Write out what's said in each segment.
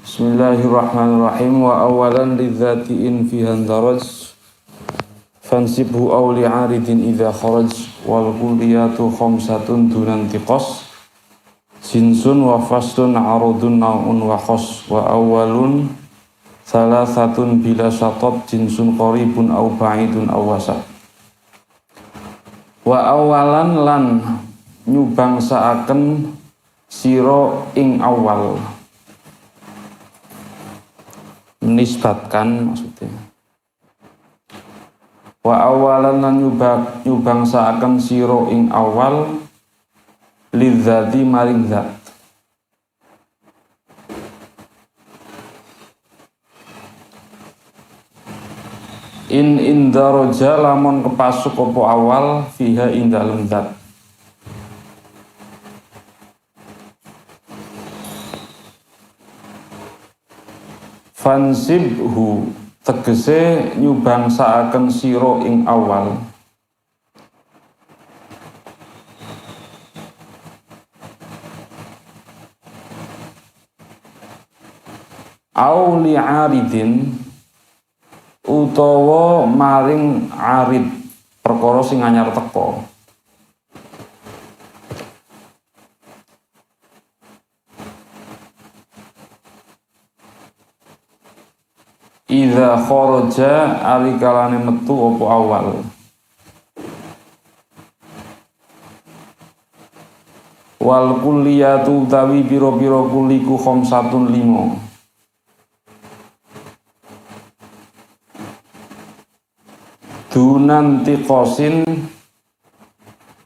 Bismillahirrahmanirrahim. Wa awalan lidzatiin fihan daraj fansibhu aw li'aridin idza kharaj wal kulliyatu khamsatun dunantiqas jinsun wa faslun arudun nau'un wa khos wa awalun salasatun bila syatat jinsun qaribun aw ba'idun aw wasat. Wa awalan lan nyubangsaaken sira ing awal, menisbatkan maksudnya. Wa awalan lan nyubangsaaken sira ing awal lidzati maring zat. In indaraja lamun kepasuk apa awal fiha ing dalem zat. Fansibhu tegese nyubangsaaken sira ing awal au li'aridin utawa maring arid perkara sing anyar teka. Idza kharaja alikalane metu apa awal. Wal kulliyatu tawi pira-pira kuliku khamsatun 5. Dunantiqasin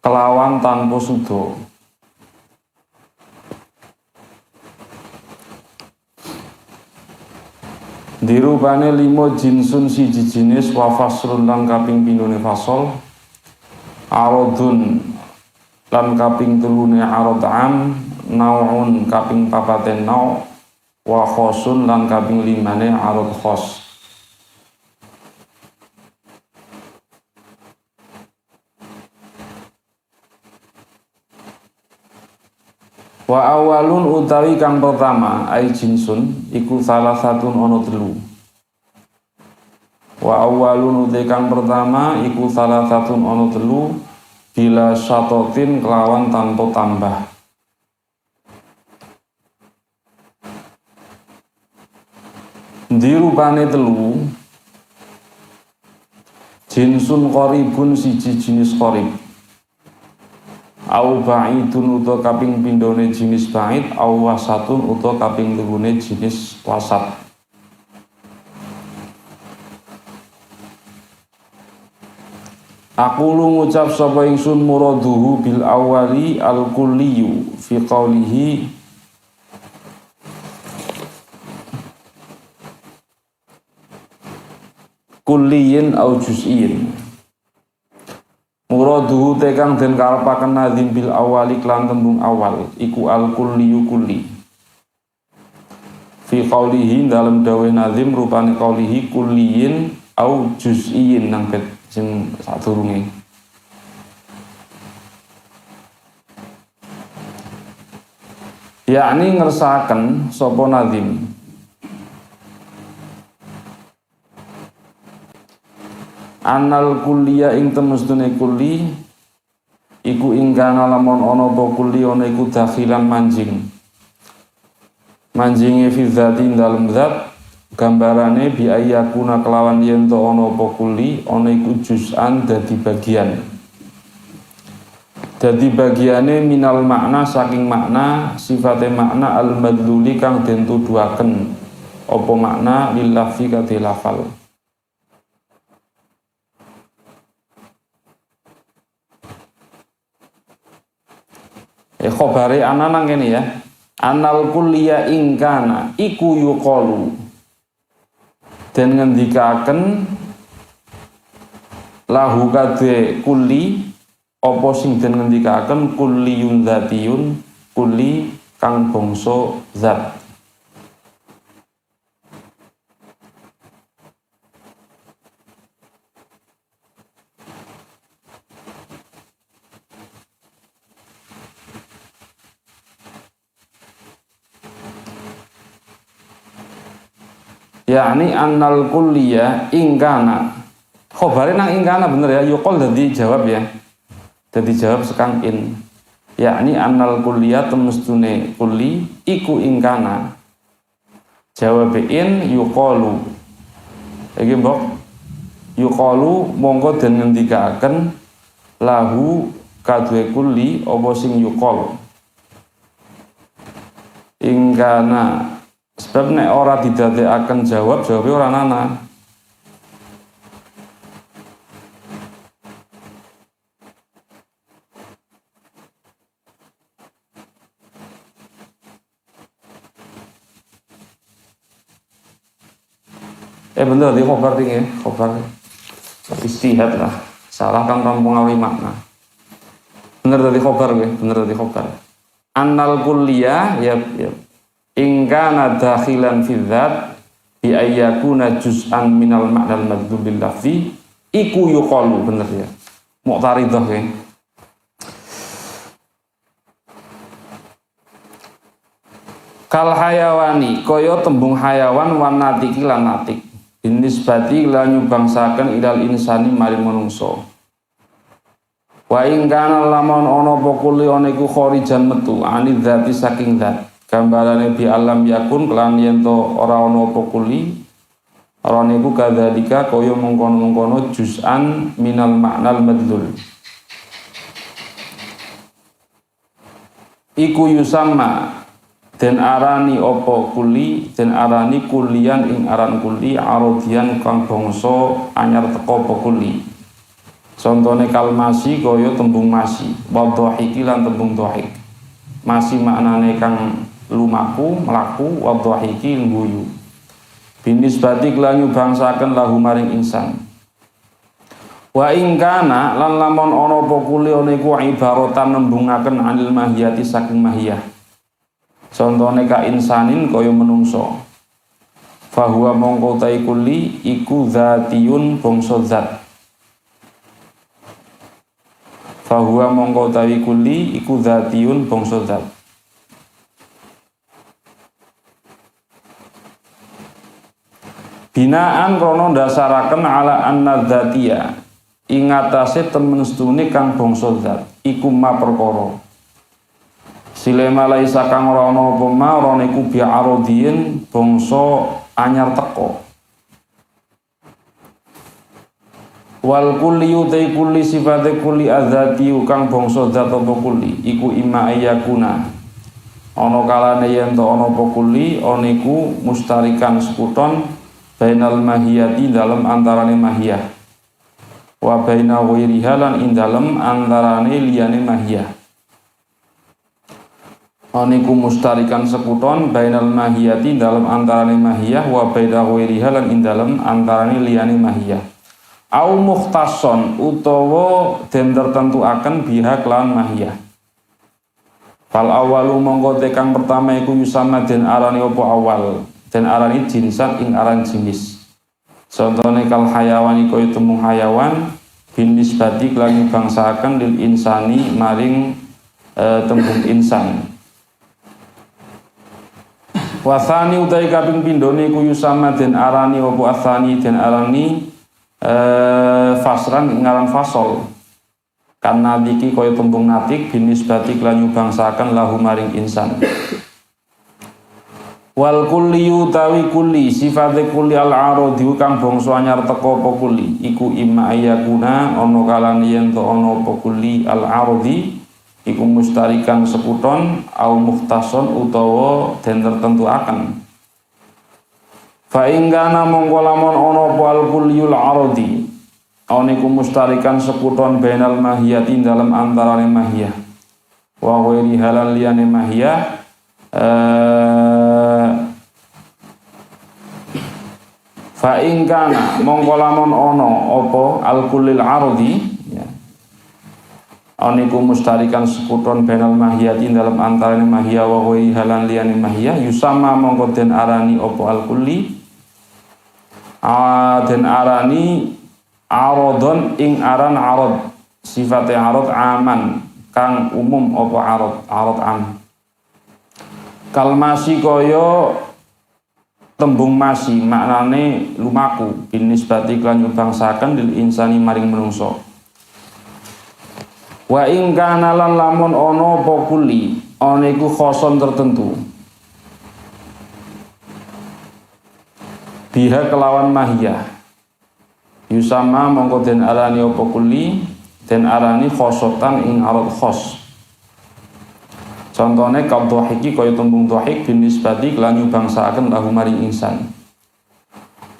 kelawan tanpa sudo. Dirupane 5 jinsun siji jenis wa faslun lan kaping pindhone fasol aradun lan kaping telune arad am nau'un kaping papaten nau' wa khosun lan kaping 5ne arad khos. Wa awalun utawi kang pertama ai jinsun iku salah satun ono telu. Wa awalun utawi kang pertama iku salah satun ono telu bila syatotin kelawan tanpa tambah. Dirupane telu jinsun qaribun siji jenis qarib. Au ba'idun uta kaping pindhone jenis ba'id au wasatun uta kaping telune jenis wasat. Aku lu ngucap sapa ingsun muraduhu bil awali al kulliyu fi qawlihi kulliyin au juz'in. Muraduhu tekang den karepaken nazim bil awali klan tembung awal iku al kulliyu kulli. Fi qaulihi dalam dawuh nazim rupane qaulihi kulliyin au juz'iyyin nang bet sing sadurunge. Yakni ngersakaken sapa nazim anal kulliya ing temustune kulli iku ingkana lamun ana apa kulli ana iku dakhilan manjinge fi dzati dalem zat gambarane bi ayyakuna kelawan yen to ana apa kulli ana iku juz'an dadi bagiane minal makna saking makna sifate makna al madluli kang den tuduhaken apa makna lil lafzi kadhe lafal. Khobare ana nang kene ya. Anal kulliya ingkana iku yuqalu. Den ngendikaken lahu kadhe kulli apa sing den ngendikaken kulliyun dzatiyun kulli kang bangsa zat. yakni annal kulliyah ingkana khobare nang ingkana bener ya yuqol dadi jawab ya dadi jawab sekang in yakni annal kulliyah temestune kulli iku ingkana jawab in yuqalu iki mbok yuqalu mongko den ngendikaken lahu kadue kulli apa sing yuqal ingkana sebab nek ora didadekaken jawab jawabe ora ana. Bener di khobar tinggi khobar istihad lah salah kan rampung awi makna bener dari khobar bener dari khobar annal kulliyah ya ingkana dakhilan fi dzat bi ayyakuna juz'an minal ma'nal madzubil lafzi iku yuqalu bener ya muqtaridah ya kal hayawani kaya tembung hayawan wan natiki lan natik binisbati lan nyubangsaken ilal insani maring manungsa wa ing kana lamun ana apa kuli ana iku kharijan metu anid dzati saking dzat gambarane bi alam yakun kelan yen to ora ana apa kuli ora niku kadzalika kaya mengkono-mengkono juz'an minal ma'nal madzul iku yusamma den arani opo kuli den arani kulian ing aran kuli arodian kang bangsa anyar teko opo kuli contone kalmasi kaya tembung masi wadhahiki lan tembung dhahik masi maknane kang lumaku mlaku wadhahiki ngguyu binisbati lan nyubangsaken lahu maring insan wa ing kana lan lamun ana apa kuli ana iku ibaratan nembungaken anil mahiyati saking mahiyah contone ka insanin kaya menungso fahuwa mongko tai kulli iku zatiyun bangsa zat fahuwa mongko tai kulli iku zatiyun bangsa zat binaan rono dasaraken ala anna dzatiya ing atase temen sedune kang bangsa zat iku ma perkara silema laisa kang ora ana apa ma ora niku bi arodien bangsa anyar teko wal kulli utai kulli sifate kulli adzati kang bangsa zat apa kulli iku imma ayakuna ana kalane yen to ana apa kulli ana iku mustarikan sekuton bainal mahiyati dalam antarane mahiyah wa baina ghairiha lan ing dalem antarane liyane mahiyah aniku mustarikan sekuton bainal mahiyati dalam antarane mahiyah wa baina ghairiha lan ing dalem antarane liyane mahiyah au mukhtasson utawa den tertentuaken biha kelawan mahiyah fal awalu mongko tekang pertama iku yusamma den arani apa awal den arani jinsan ing aran jinis contone kal hayawan iku tembung hayawan bin nisbati lan bangsaken lil insani maring tembung insan wasani utai kaping pindhone iku yusama den arani apa asani den arani fasran ngaran fasol kan natiki kaya tembung natik binisbati lan nyubangsaken lahu maring insan wal kulli utawi kulli sifate kulli al aradi kang bangsa anyar teko apa kulli iku imma ayakuna ana kalane yen to ana apa kulli al aradi iku mustarikan sekuton au mukhtason utawa den tertentuaken fa ingkana mongko lamun ana apa al kulliyul aradi ana iku mustarikan sekuton bainal mahiyati dalam antarane mahiyah wa ghairi halal liyane mahiyah fa ingkana mongko lamun ana apa al kullil aradi aniku mustarikan sekuton bainal mahiyati dalam antarane mahiyah wa ghairi halan liyane mahiyah yusama mongko den arani apa al kulli den arani aradon ing aran arad sifate arad aman kang umum apa arad am kalmasi kaya tembung masi maknane lumaku binisbati lan nyubangsaken lil insani maring menungso. Wa ing kana lan lamun ana apa kuli ana iku khoson tertentu biha kelawan mahiyah yusama mongko den arani apa kuli den arani khosotan ing arad khos. Contohnya kau dhahiki kaya tembung dhahik binisbati lan nyubangsaaken lahu maring insan.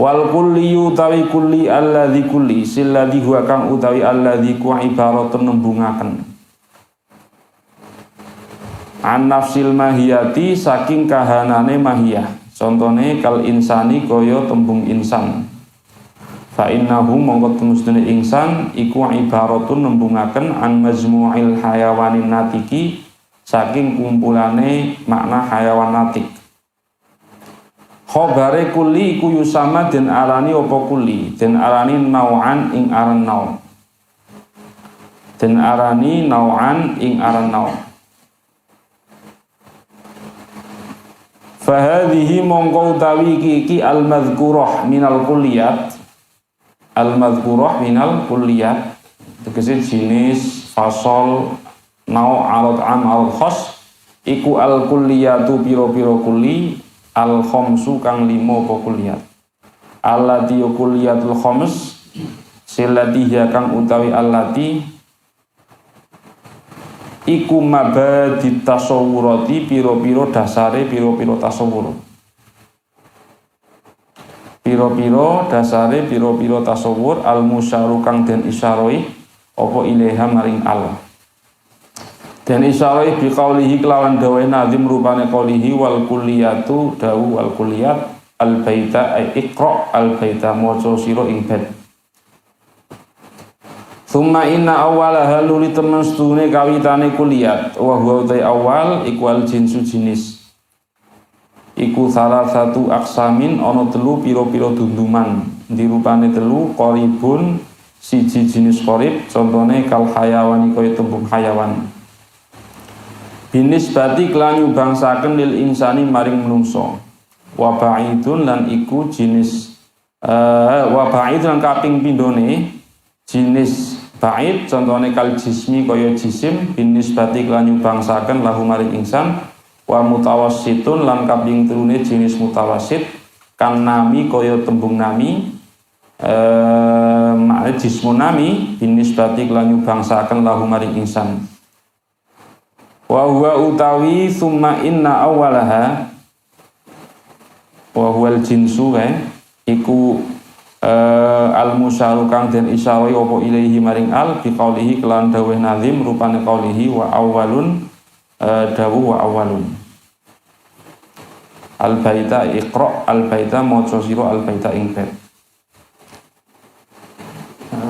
Wal kulli utawi kulli alladzi kulli silladzi huwa kang utawi alladzi ku ibaratun nembungaken an nafsil mahiyati saking kahanane mahiyah. Contohnya kal insani kaya tembung insan. Fa innahu mongko temustune insan iku ibaratun nembungaken an majmu'il hayawanin natiki saking kumpulane makna hayawan natik. Khobare kuli iku yusama den arani apa kuli den arani nau'an ing aran nau' den arani nau'an ing aran nau'. Fahadhihi mongko utawi iki al-madhkurah minal kulliyat al-madhkurah minal kulliyat tegese jenis fasol nau arad am al khos iku al kulliyatu piro-piro kulli al khamsu kang 5 apa kulliyat allati kulliyatul khams silati kang utawi allati iku mabadi tasawurati piro-piro dasare piro-piro tasawur piro-piro dasare piro-piro tasawur al musyaru kang den isyaroi apa ilaiha maring Allah dan isyarai biqaulihi kelawan dawe nazim rupane qaulihi wal kulliyatu dawu wal kulliyat al baita ay iqra al baita maca sira ing bait. Summa inna awwalaha luli temen sedune kawitane kulliyat wa huwa utai awal iku al jinsu jinis iku salah satu aksamin ana telu pira-pira dunduman dirupane telu qaribun siji jenis qarib contone kal hayawani kaya tembung hayawan binisbati klan nyubangsaken lil insani maring menungso wa ba'idun lan iku jenis wa ba'id lan kaping pindhone jenis ba'id contone kal jismi kaya jisim binisbati klan nyubangsaken lahu maring insan wa mutawassitun lan kaping telune jenis mutawassit kan nami kaya tembung nami jismun nami binisbati klan nyubangsaken lahu maring insan. Wa huwa utawi summa inna awwalaha wa huwal jinsu iku al musyaru kang den isyarai apa ilaihi maring al bi qaulihi kelan dawuh nazim rupane qaulihi wa awwalun dawuh wa awwalun al baita iqra al baita maca sira al baita ing bait.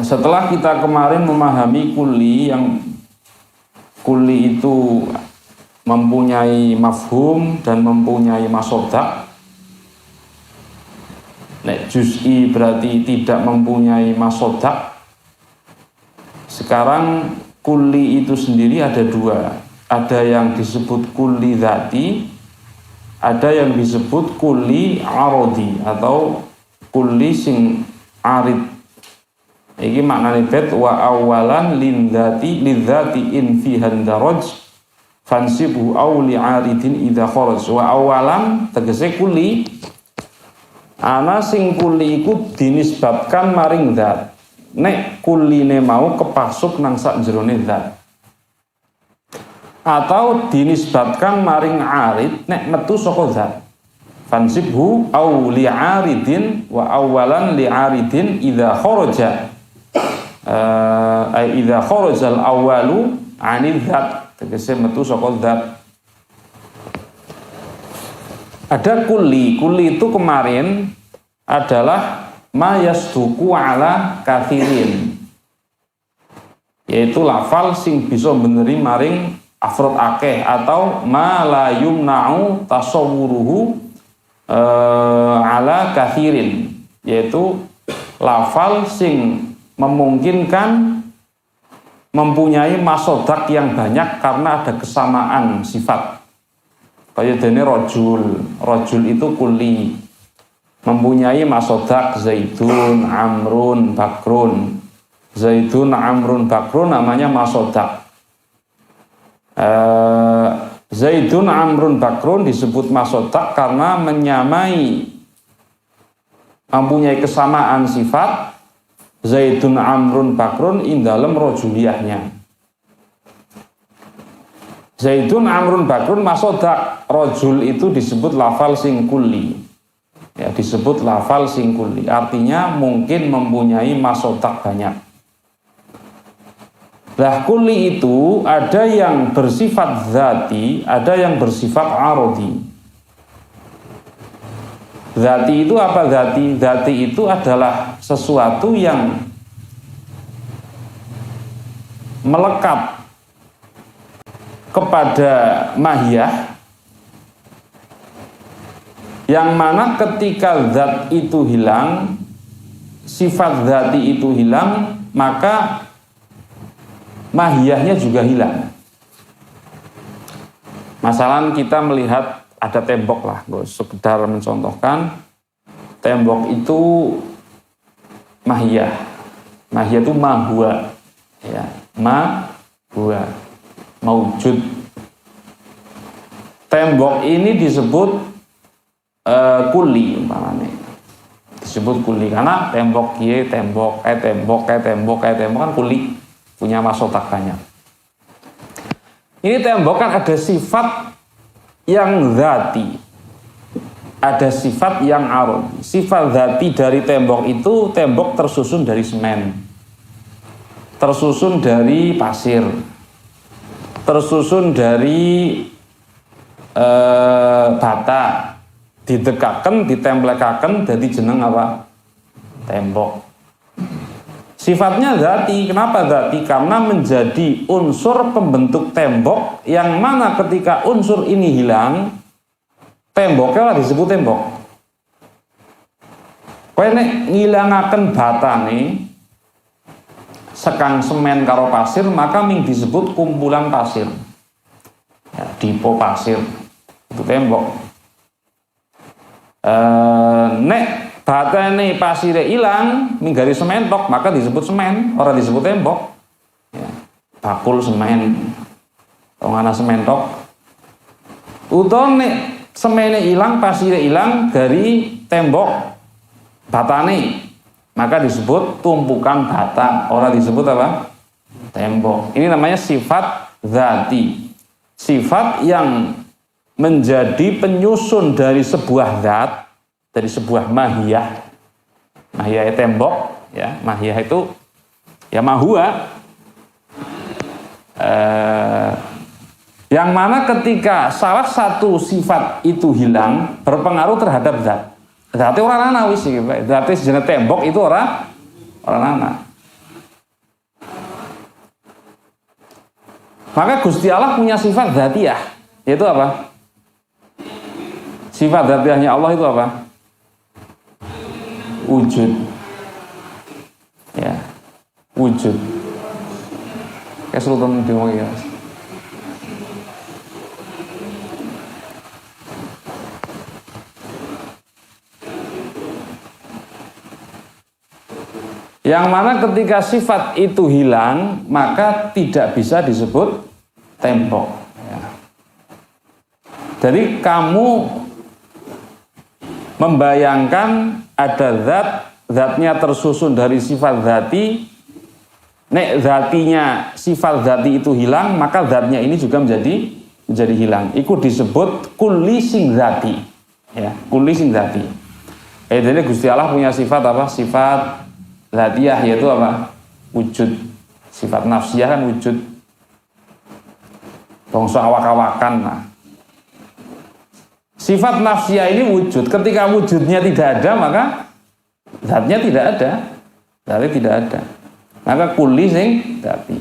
Setelah kita kemarin memahami kulli yang kulli itu mempunyai mafhum dan mempunyai masodak. Nek juz'i berarti tidak mempunyai masodak. Sekarang kulli itu sendiri ada dua. Ada yang disebut kulli dzati, ada yang disebut kulli arodi atau kulli sing arid. Iki maknane bait wa awalan lidzati in fihan daraj fansibu aw li'aridin idza kharaj. Wa awalan tegese kulli ana sing kulli iku dinisbatkan maring zat nek kulline mau kepasuk nang sak jerone zat atau dinisbatkan maring arid nek metu saka zat fansibhu aw li'aridin wa awalan li'aridin idza kharaja ay idza kharajal awwalu 'anil dzat tegese metu saka zat. Ada kulli itu kemarin adalah ma yasduqu ala kathirin, yaitu lafal sing bisa beneri maring afrod akeh atau ma la yumna'u tasawwuruhu ala kathirin, yaitu lafal sing memungkinkan mempunyai masodak yang banyak karena ada kesamaan sifat. Kayak dene rojul itu kulli, mempunyai masodak Zaidun, Amrun, Bakrun. Zaidun, Amrun, Bakrun namanya masodak. Zaidun, Amrun, Bakrun disebut masodak karena mempunyai kesamaan sifat Zaidun, Amrun, Bakrun dalam rojuliyahnya. Zaidun, Amrun, Bakrun masodak. Rojul itu disebut lafal sing kulli. Ya, disebut lafal sing kulli. Artinya mungkin mempunyai masodak banyak. Lah kulli itu ada yang bersifat dzati, ada yang bersifat arodi. Dzati itu apa dzati? Dzati itu adalah sesuatu yang melekat kepada mahiyah, yang mana ketika zat itu hilang, sifat dzati itu hilang, maka mahiyahnya juga hilang. Masalah kita melihat ada tembok lah, sekedar mencontohkan, tembok itu mahiyah. Mahiyah itu mahua, ya, mahua, maujud. Tembok ini disebut kuli umpamanya. Disebut kuli karena tembok kiye tembok kan kuli, punya masotak banyak. Ini tembok kan ada sifat yang dzati, ada sifat yang arodi. Sifat dzati dari tembok itu, tembok tersusun dari semen, tersusun dari pasir, tersusun dari bata, didekaken, ditemplekaken, jadi jeneng apa? Tembok. Sifatnya dzati. Kenapa dzati? Karena menjadi unsur pembentuk tembok, yang mana ketika unsur ini hilang, temboknya lah disebut tembok. Kowe nek ngilangaken batane sekang semen karo pasir, maka ming disebut kumpulan pasir. Ya, dipo pasir itu tembok. Nek batane pasire ilang, minggari semen tok, maka disebut semen, ora disebut tembok. Ya, bakul semen, ora ana semen tok. Utawa nek semene ilang, pasire ilang dari tembok batane, maka disebut tumpukan bata, ora disebut apa? Tembok. Ini namanya sifat dzati. Sifat yang menjadi penyusun dari sebuah zat, dari sebuah mahiyah. Mahiyah itu tembok, ya. Mahiyah itu ya mahua. Yang mana ketika salah satu sifat itu hilang, berpengaruh terhadap zat. Zate ora ana wis iki, Pak. Zate sejenis tembok itu ora ana. Maka Gusti Allah punya sifat dzatiyah, yaitu apa? Sifat dzatiyahnya Allah itu apa? Wujud. Ya, wujud. Kayak sultan demo ya. Yang mana ketika sifat itu hilang, maka tidak bisa disebut tembok. Ya. Jadi kamu membayangkan ada zatnya tersusun dari sifat dzati. Nek zatinya sifat dzati itu hilang, maka zatnya ini juga menjadi hilang. Itu disebut kulli sing dzati. Ya, kulli sing dzati. Jadi Gusti Allah punya sifat apa? Sifat dzatiyah, yaitu apa? Wujud. Sifat nafsiyah kan wujud. Bangsa awak-awakan. Nah, sifat nafsiyah ini wujud. Ketika wujudnya tidak ada, maka zatnya tidak ada. Zatnya tidak ada. Maka kulli sing dzati.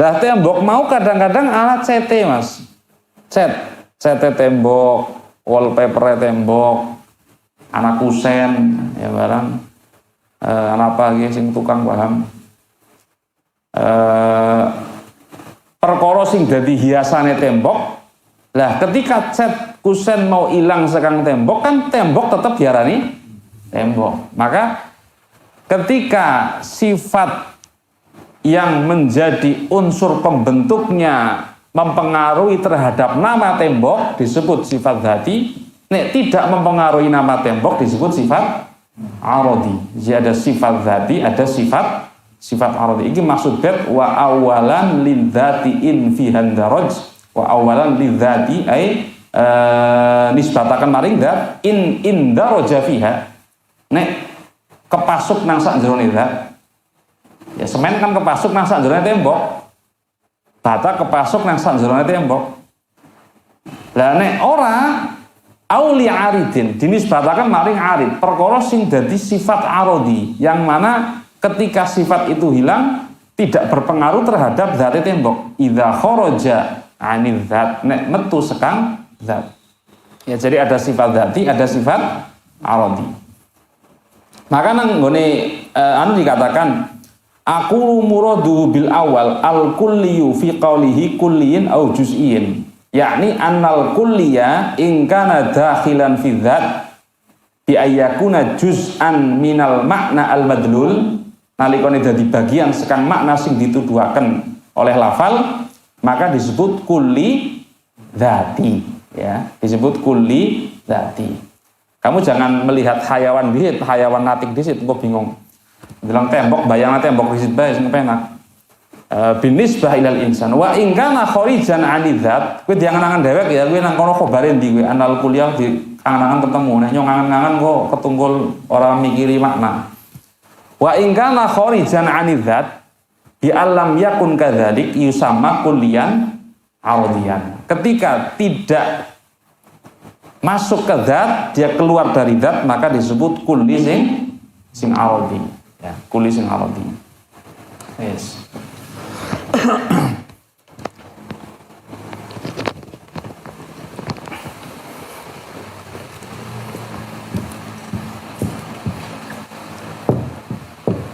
Lah tembok mau kadang-kadang alat CT, Mas. CT tembok, wallpaper tembok, anak kusen, ya barang. Apa lagi sing tukang paham perkara sing dadi hiasane tembok. Lah ketika cat kusen mau ilang sekang tembok, kan tembok tetap diarani tembok. Maka ketika sifat yang menjadi unsur pembentuknya mempengaruhi terhadap nama tembok disebut sifat dzati, nek tidak mempengaruhi nama tembok disebut sifat arodi. Jadi ada sifat dzati, ada sifat arodi. Ini maksud bait wa awalan lidzati in fihan daraj wa awalan lidzati ay nisbatakan maring dzat in daraja fiha. Nek kepasuk nang sak jerone dzat. Ya semen kan kepasuk nang sak jerone tembok. Bata kepasuk nang sak jerone tembok. Lah nek ora auli aridin dinisbatakan maring arid perkara sing dadi sifat arodi yang mana ketika sifat itu hilang tidak berpengaruh terhadap zat tembok. Idza kharaja anil zat nek metu sekang zat. Ya jadi ada sifat dzati, ada sifat arodi. Maka nang nggone dikatakan aku muradu bil awal al kulliyu fi qawlihi kulliyin au juz'in, yakni annal kulliya in kana dakhilan fi dzat bi ayyakuna juz'an minal makna al madlul, nalikane dadi bagian sekang makna sing dituduhaken oleh lafal maka disebut kulli dzati, ya disebut kulli dzati. Kamu jangan melihat hayawan disit, hayawan natik disit kok bingung. Bilang tembok, bayangna tembok disit bae sing penak. Binisbah ilal insan wa in kana kharijan anidzat, kowe diangan-angan dhewek ya kowe nang kono khabare ndi kowe anal kuliah di angan-angan ketemu nek nyong angan-angan kok ketunggul ora mikiri makna. Wa in kana kharijan anidzat bi alam yakun kadzalik yusamma kulliyan ardiyan. Ketika tidak masuk ke zat, dia keluar dari zat maka disebut kulli sing ardi. Ya, kulli sing ardi. Yes.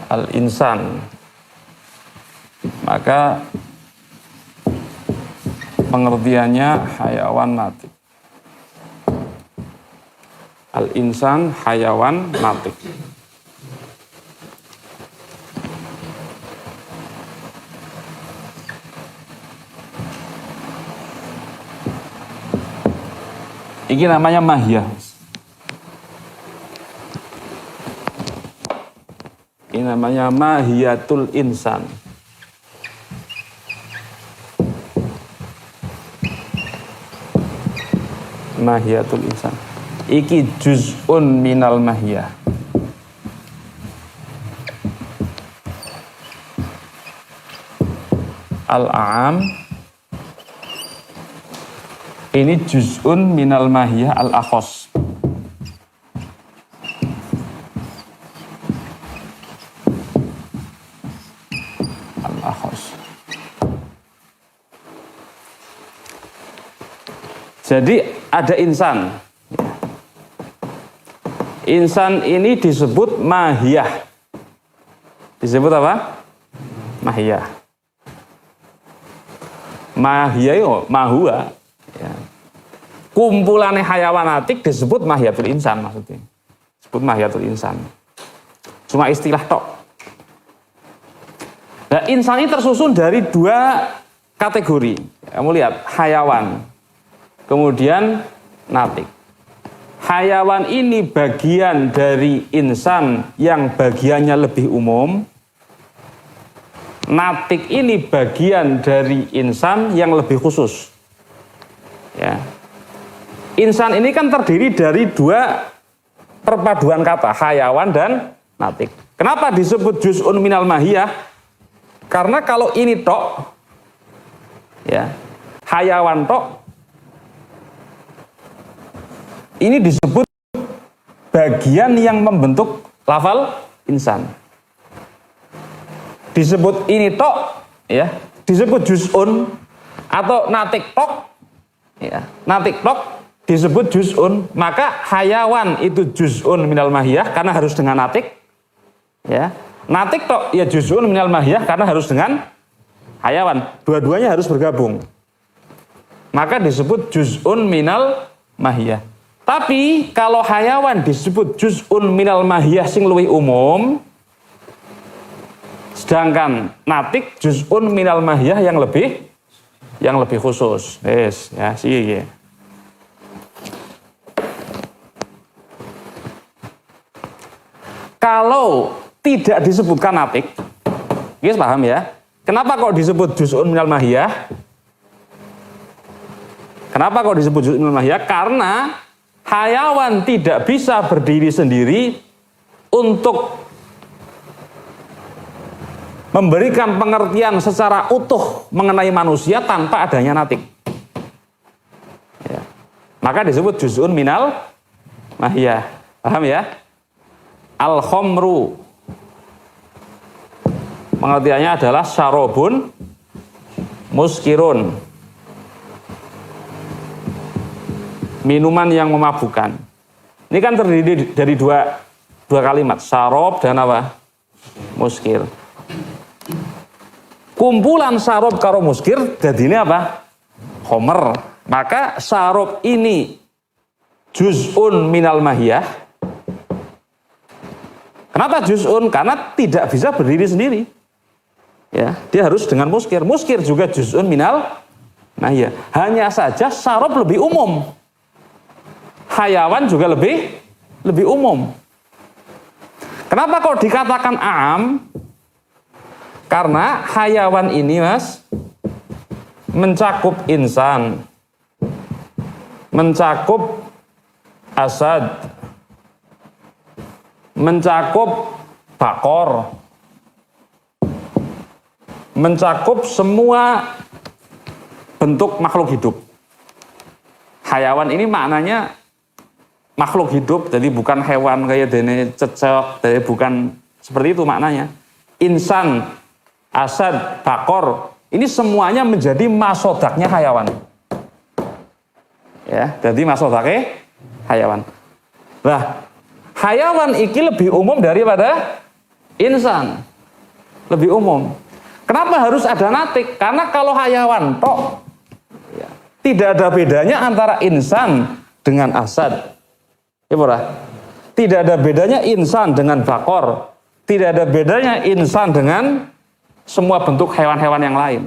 Al-insan, maka pengertiannya hayawan natik. Al-insan hayawan natik. Ini namanya mahiyah. Ini namanya mahiyatul insan. Mahiyatul insan. Iki juz'un minal mahiyah. Al-a'am. Ini juz'un minal mahiyah al-akhos. Al-akhos. Jadi ada insan. Insan ini disebut mahiyah. Disebut apa? Mahiyah. Mahiyah itu mahua. Ya. Kumpulannya hayawan natik disebut mahiyatul insan maksudnya. Disebut mahiyatul insan. Cuma istilah tok. Nah, insan ini tersusun dari dua kategori. Kamu lihat, hayawan. Kemudian natik. Hayawan ini bagian dari insan yang bagiannya lebih umum. Natik ini bagian dari insan yang lebih khusus. Ya. Insan ini kan terdiri dari dua perpaduan kata, hayawan dan natik. Kenapa disebut juz'un minal mahiyah? Karena kalau ini tok, ya, hayawan tok, ini disebut bagian yang membentuk lafal insan. Disebut ini tok, ya, disebut juz'un atau natik tok. Ya, natik tok disebut juz'un, maka hayawan itu juz'un minal mahiyah karena harus dengan natik. Ya, natik tok ya juz'un minal mahiyah karena harus dengan hayawan. Dua-duanya harus bergabung. Maka disebut juz'un minal mahiyah. Tapi kalau hayawan disebut juz'un minal mahiyah sing luwih umum, sedangkan natik juz'un minal mahiyah yang lebih khusus. Yes, ya, sih ya. Kalau tidak disebutkan natik, guys paham ya? Kenapa kok disebut juz'un minal mahiyah? Kenapa kok disebut juz'un minal mahiyah? Karena hayawan tidak bisa berdiri sendiri untuk memberikan pengertian secara utuh mengenai manusia tanpa adanya natik. Ya. Maka disebut juz'un minal mahiyah. Paham ya? Al-khomru pengertiannya adalah syarobun muskirun, minuman yang memabukkan. Ini kan terdiri dari dua kalimat, syarob dan apa? Muskir. Kumpulan syarob karo muskir jadi ini apa? Khomer. Maka syarob ini juz'un minal mahiyah. Kenapa juz'un? Karena tidak bisa berdiri sendiri. Ya, dia harus dengan muskir. Muskir juga juz'un minal mahiyah. Hanya saja syarob lebih umum. Hayawan juga lebih umum. Kenapa kok dikatakan am? Karena hayawan ini, Mas, mencakup insan, mencakup asad, mencakup bakor, mencakup semua bentuk makhluk hidup. Hayawan ini maknanya makhluk hidup, jadi bukan hewan kayak dene cecek, jadi bukan seperti itu maknanya. Insan, asad, bakor, ini semuanya menjadi masodaknya hayawan. Ya, jadi masodaknya hayawan. Nah, hayawan iki lebih umum daripada insan. Lebih umum. Kenapa harus ada natik? Karena kalau hayawan tok, ya, tidak ada bedanya antara insan dengan asad. Ya, tidak ada bedanya insan dengan bakor. Tidak ada bedanya insan dengan semua bentuk hewan-hewan yang lain.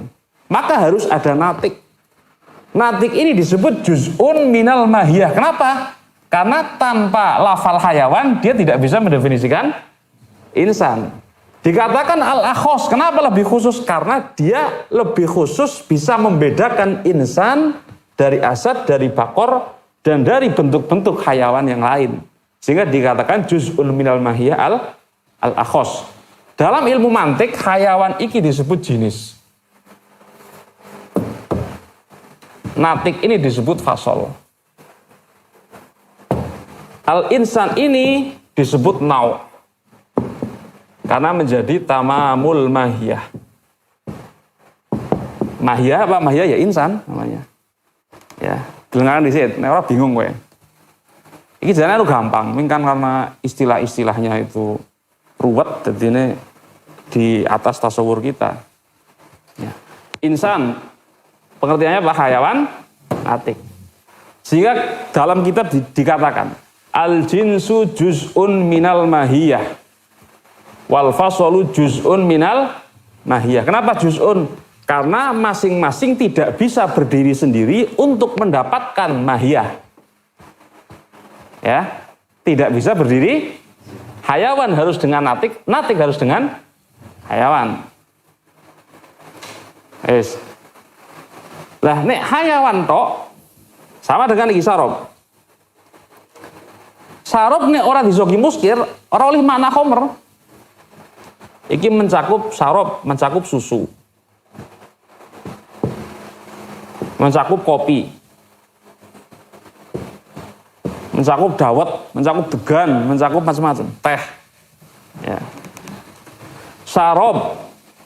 Maka harus ada natik. Natik ini disebut juz'un minal mahiyah. Kenapa? Karena tanpa lafal hayawan dia tidak bisa mendefinisikan insan. Dikatakan al-akhos, kenapa lebih khusus? Karena dia lebih khusus bisa membedakan insan dari asad, dari bakor, dan dari bentuk-bentuk hayawan yang lain. Sehingga dikatakan juz'un minal mahiyah al-akhos. Dalam ilmu mantik, hayawan iki disebut jinis. Natik ini disebut fasol. Al-insan ini disebut nau. Karena menjadi tamamul mahiyah. Mahiyah apa? Mahiyah ya insan namanya. Ya, dengarkan di sini, orang bingung gue. Ini jalannya gampang, mungkin karena istilah-istilahnya itu ruwet, jadi ini di atas tasawur kita. Ya. Insan, pengertiannya apa? Hayawan, natik. Sehingga dalam kitab dikatakan, al-jinsu juz'un minal mahiyah, wal fasolu juz'un minal mahiyah. Kenapa juz'un? Karena masing-masing tidak bisa berdiri sendiri untuk mendapatkan mahiyah. Ya, tidak bisa berdiri. Hayawan harus dengan natik, natik harus dengan hayawan. Yes. Lah, nek hayawan tok sama dengan iki sarob. Sarob nek ora dizogi muskir, ora oleh makna khomer. Iki mencakup sarob, mencakup susu, mencakup kopi, mencakup dawet, mencakup degan, mencakup macam-macam, teh. Ya. Sarob,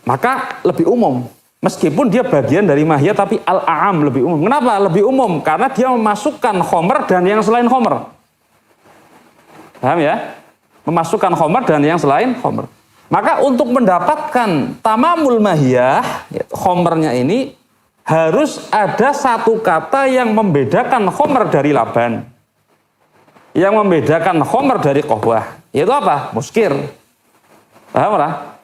maka lebih umum. Meskipun dia bagian dari mahiyah, tapi al-a'am lebih umum. Kenapa lebih umum? Karena dia memasukkan khomer dan yang selain khomer. Paham ya? Memasukkan khomer dan yang selain khomer. Maka untuk mendapatkan tamamul mahiyah, ya, khomernya ini harus ada satu kata yang membedakan khomer dari laban. yang membedakan khomer dari kohwah, yaitu apa? Muskir. Paham lah?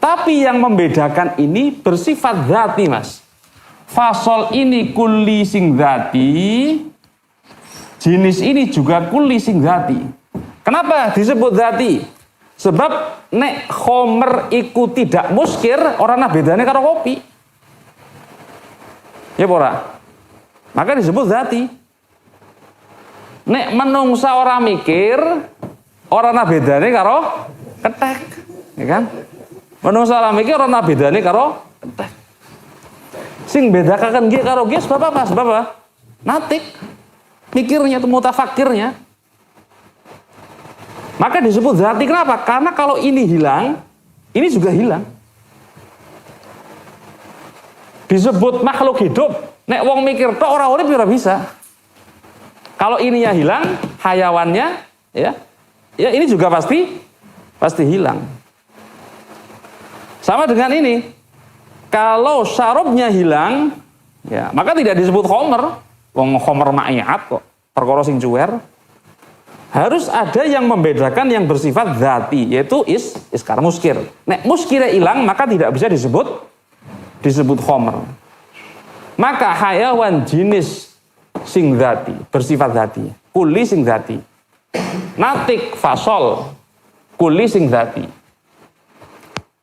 Tapi yang membedakan ini bersifat dzati, Mas. Fasol ini kulli sing dzati, jenis ini juga kulli sing dzati. Kenapa disebut dzati? Sebab nek khomer iku tidak muskir, orang bedane karo kopi. Ya ora? Maka disebut dzati. Nek menungsa ora mikir, orang bedane karo ketek, ya kan? Menungsa ora mikir ora bedane karo ketek. Sing bedakaken nggih karo nggih sebab apa? Sebab apa? Natik. Mikirnya itu mutafakirnya. Maka disebut dzati. Kenapa? Karena kalau ini hilang, ini juga hilang. Disebut makhluk hidup. Nek wong mikir tok ora urip ora bisa. Kalau ininya hilang, hayawannya ya ini juga pasti hilang. Sama dengan ini. Kalau syarabnya hilang, ya, maka tidak disebut khomer. Wong khomer ma'iat kok, perkara sing cuwer. Harus ada yang membedakan yang bersifat dzati, yaitu iskar muskir. Nek muskirnya hilang, maka tidak bisa disebut khomer. Maka hayawan jenis sing dzati, bersifat dzati, kuli sing dzati. Natik fasol, kuli sing dzati.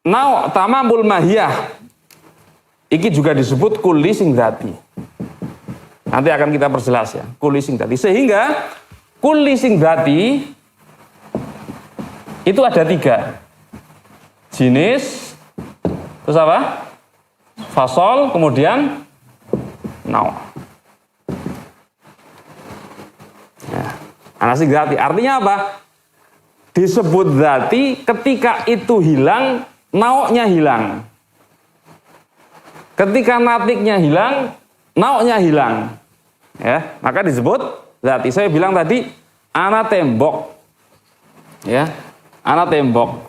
Nau tamamul mahiyah, iki juga disebut kuli sing dzati. Nanti akan kita perjelas ya, kuli sing dzati. Sehingga kuli sing dzati itu ada 3 jenis, terus apa? Fasol, kemudian nau. Ya. Anasik dzati artinya apa? Disebut dzati ketika itu hilang, nau'nya hilang. Ketika natiknya hilang, nau'nya hilang. Ya, maka disebut dzati. Saya bilang tadi, ana tembok. Ya, ana tembok.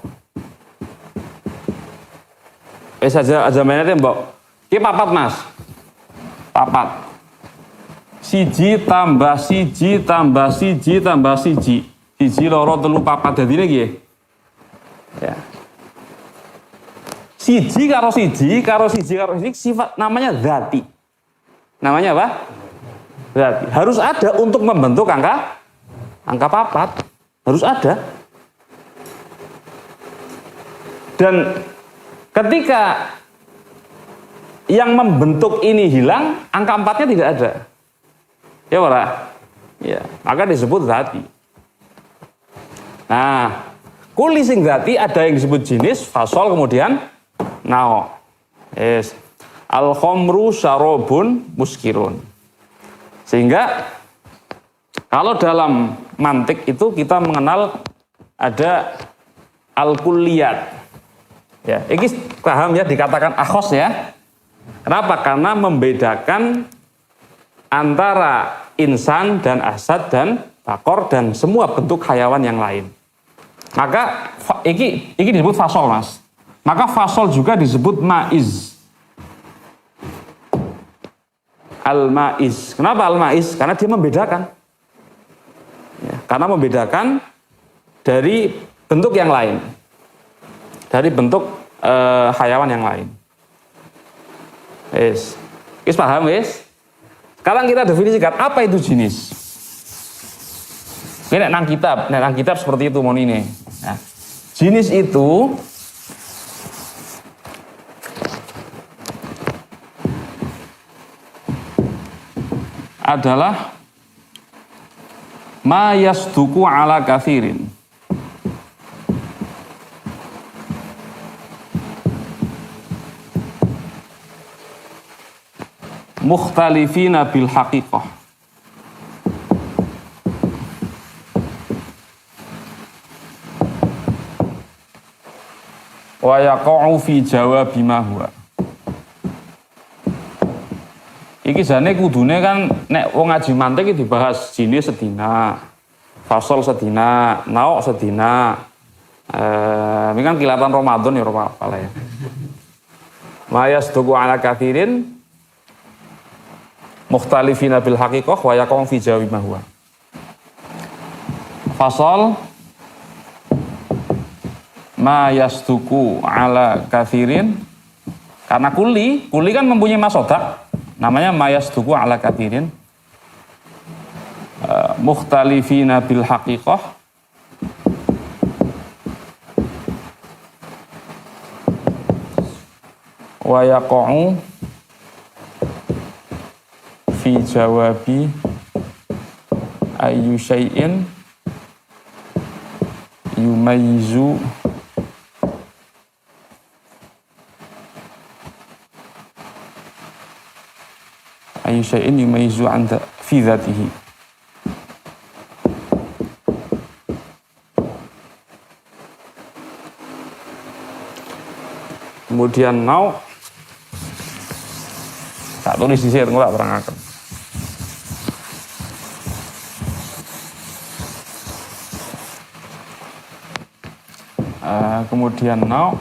Aja mainnya tembok. Ki papat, Mas. Papat. Siji tambah siji tambah siji tambah siji. Siji loro telu papat dadine nggih. Ya. Siji karo siji sifat namanya dzati. Namanya apa? Dzati. Harus ada untuk membentuk angka papat. Harus ada. Dan ketika yang membentuk ini hilang, angka 4-nya tidak ada. Ya ora? Ya, maka disebut dzati. Nah, kuli sing dzati ada yang disebut jenis, fasol, kemudian nao. Yes. Al-khomru syarobun muskirun. Sehingga kalau dalam mantik itu kita mengenal ada al-kulliyat. Ya, ini paham ya, dikatakan akhos ya. Kenapa? Karena membedakan antara insan dan asad dan bakor dan semua bentuk hayawan yang lain. Maka ini disebut fasol, Mas. Maka fasol juga disebut ma'iz. Al-ma'iz. Kenapa al-ma'iz? Karena dia membedakan. Ya, karena membedakan dari bentuk yang lain. Dari bentuk hayawan yang lain. Wis paham wis? Sekarang kita definisikan apa itu jenis. Ini nang kitab seperti itu mon ini. Nah, jenis itu adalah ma yasduku ala kathirin. Mukhtalifina bil haqiqah. Wa yaqa'u fi jawabi ma huwa. Iki jane kudune kan nek wong ngaji mantik iki dibahas jenis sedina, fasal sedina, nau sedina. Ini kan kilatan Ramadan ya ora apa-apa lah ya. Mayas duku ala kathirin mukhtalifina bil haqiqah wa yaqa'u fi jawabi ma huwa. Fasal ma yasduku ala kathirin. Karena kuli kan mempunyai masodak, namanya ma yasduku ala kathirin. Mukhtalifina bil haqiqah, wa yaqa'u fi jawabi ayyu syai'in yumayyizu ayyu syai'in yumayyizu anda fi dzatihi. Kemudian nau tak tulis di sini enggak terangaken. Kemudian nau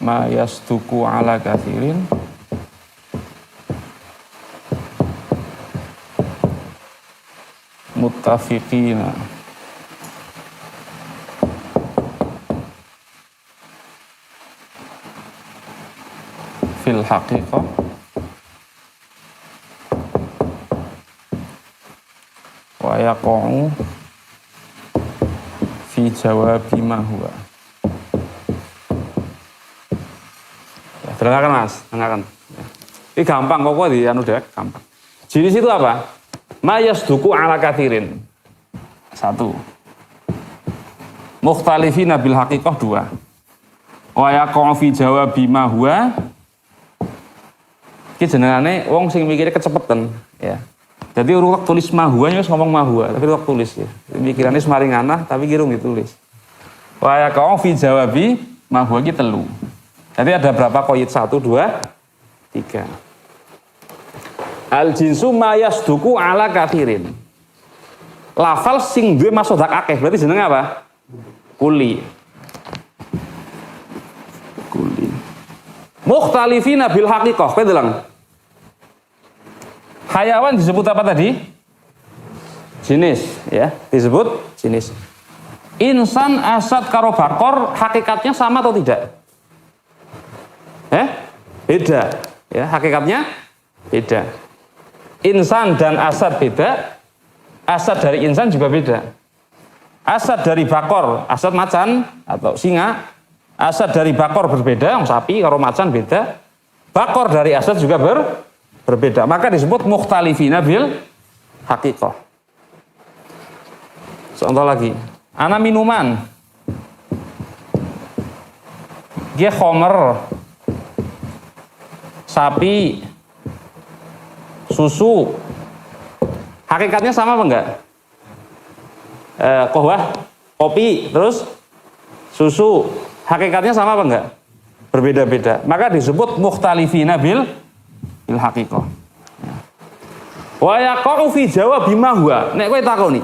ma yasduku ala kathirin muttafiqina fil haqiqah wa yaqa'u fi jawabi ma huwa. Ya, dengarkan Mas, dengarkan. Ini gampang kok di anu dek, gampang. Jenis itu apa? Ma yasduku ala kathirin. 1. Mukhtalifina bil haqiqah 2. Wa yaqa'u fi jawabi ma huwa. Iki jenengane wong sing mikire kecepetan, ya. Jadi urut tulis mahua wis ngomong mahua, tapi urut tulis ya. Pikirannya semaring anah tapi kirung ditulis. Wa yaqa'u fi jawabi mahua iki 3. Jadi ada berapa qaid? 1 2 3. Al jinsu ma yasduku ala kathirin. Lafal sing duwe masodak akeh, berarti jenenge apa? Kuli. Mukhtalifina bil haqiqah, kowe ndeleng. Hayawan disebut apa tadi? Jenis, ya, disebut jenis. Insan, asad, karo bakor hakikatnya sama atau tidak? Beda, ya, hakikatnya beda. Insan dan asad beda. Asad dari insan juga beda. Asad dari bakor, asad macan atau singa. Asad dari bakor berbeda, sapi karo macan beda. Bakor dari asad juga berbeda. Maka disebut mukhtalifina bil haqiqah. Contoh lagi, ana minuman. Dia khomer, sapi, susu. Hakikatnya sama apa enggak? Kohwah, kopi, terus susu. Hakikatnya sama apa enggak? Berbeda-beda. Maka disebut mukhtalifina bil haqiqah. Wa yaqa'u fi jawabi ma huwa. Nek kowe takoni,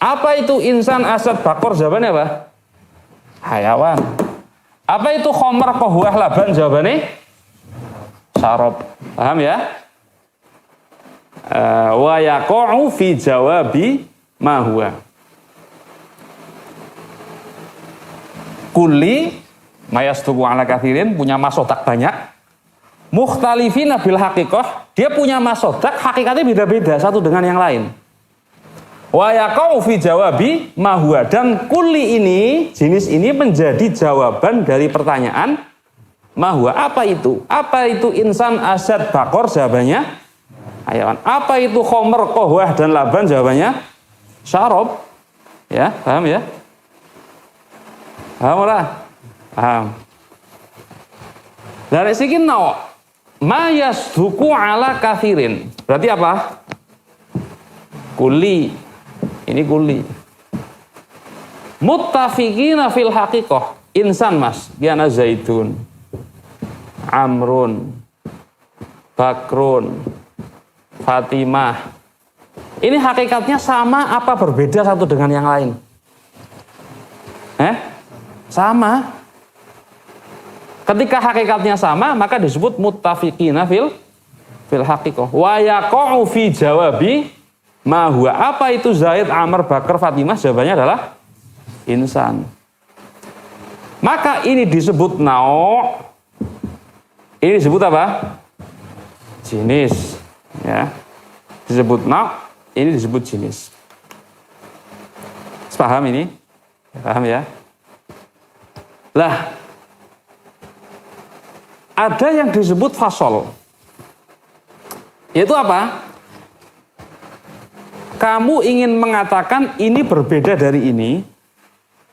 apa itu insan, asad, bakor? Jawabannya apa? Hayawan. Apa itu khamar, kohwah, laban? Jawabannya syarab. Paham ya? Wa yaqa'u fi jawabi ma huwa. Kulli mayastuku ala kathirin, punya masodak banyak. Mukhtalifina bil haqiqah, dia punya masodak hakikatnya beda-beda satu dengan yang lain. Wa yaqa'u fi jawabi ma huwa, dan kulli ini, jenis ini menjadi jawaban dari pertanyaan ma huwa. Apa itu? Apa itu insan, asad, bakor? Jawabannya hayawan. Apa itu khomer, kohwah, dan laban? Jawabannya syarab. Ya, paham ya? Paham ora? Paham. Dari sini no, ma yasduku ala kathirin. Berarti apa? Kuli. Ini kuli. Muttafiqina fil haqiqah. Insan mas, yana Zaidun, Amrun, Bakrun, Fatimah. Ini hakikatnya sama apa berbeda satu dengan yang lain? Sama. Ketika hakikatnya sama, maka disebut muttafiqina fil haqiqah. Wa yaqa'u fi jawabi Ma huwa, apa itu Zaid, Amr, Bakar, Fatimah? Jawabannya adalah insan. Maka ini disebut nau'. Ini disebut apa? Jenis. Ya. Disebut nau', ini disebut jenis. Paham ini? Paham ya? Lah, ada yang disebut fasol. Yaitu apa? Kamu ingin mengatakan ini berbeda dari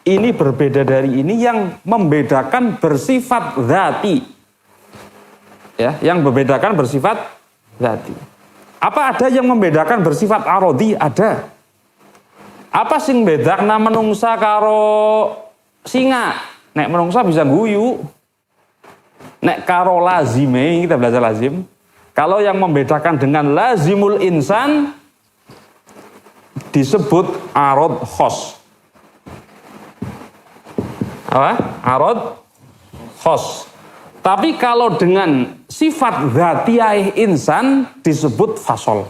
ini berbeda dari ini, yang membedakan bersifat dzati. Ya, yang membedakan bersifat dzati. Apa ada yang membedakan bersifat arodi? Ada. Apa sing bedakna menungsa karo singa? Nek menungsa bisa guyu. Nek karo lazime, kita belajar lazim. Kalau yang membedakan dengan lazimul insan disebut arod khos. Apa? Arod khos. Tapi kalau dengan sifat dzatiyah insan disebut fasol.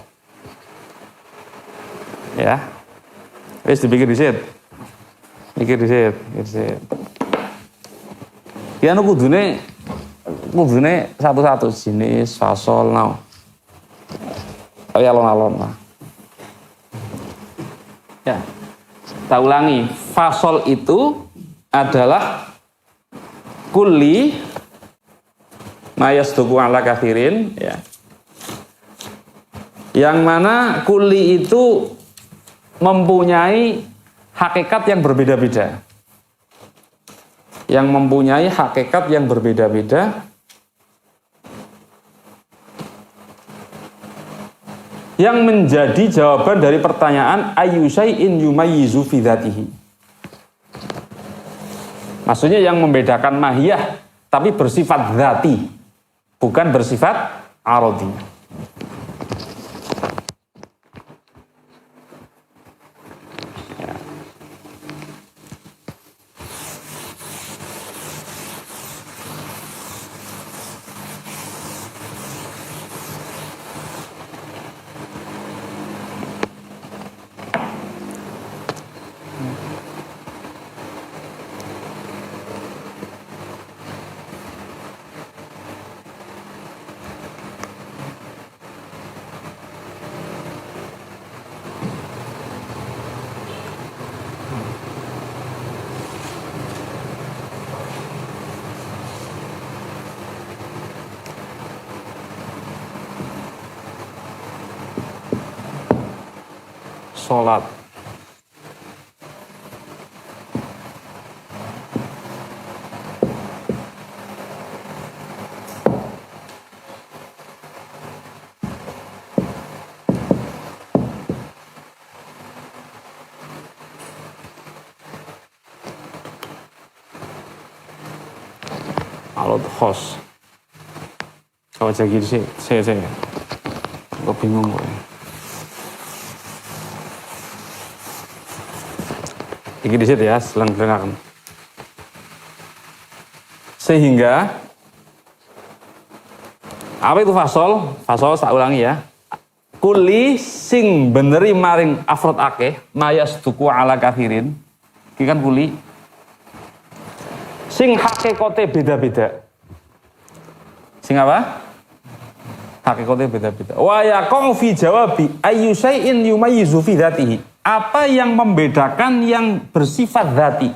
Ya. Wis dipikir dhisik. Mikir dhisik. Ya anu kudune satu-satu jenis fasol nau. Tapi alon-alon lah. Ya. Kita ulangi, fasol itu adalah kulli mayasduku ala kathirin, ya. Yang mana kulli itu mempunyai hakikat yang berbeda-beda. Yang mempunyai hakikat yang berbeda-beda. Yang menjadi jawaban dari pertanyaan ayyu syai'in yumayyizu fi dzatihi. Maksudnya yang membedakan mahiyah tapi bersifat dzati, bukan bersifat arodi. Sholat. Alot khos. Kalau jadi sih, saya. Gue bingung gue. Iki di situ ya, selang-selang. Sehingga apa itu fasol? Fasol tak ulangi ya. Kuli sing beneri maring afrod akeh mayas tuku ala kafirin. Iki kan kuli. Sing hakikote beda-beda. Sing apa? Hakikote beda-beda. Wa yaqau fi jawabi ayyu syai'in yumayyizu fi dzatihi. Apa yang membedakan yang bersifat dzati?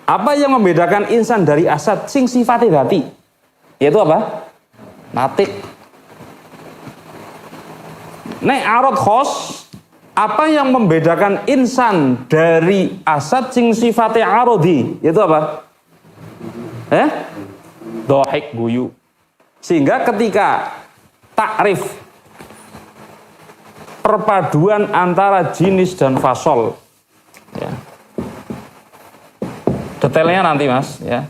Apa yang membedakan insan dari asad sing sifatnya dzati? Yaitu apa? Natik. Nek arad khos, apa yang membedakan insan dari asad sing sifatnya arodi? Yaitu apa? Dohik, guyu. Sehingga ketika takrif perpaduan antara jenis dan fasol, ya. Detailnya nanti mas, ya.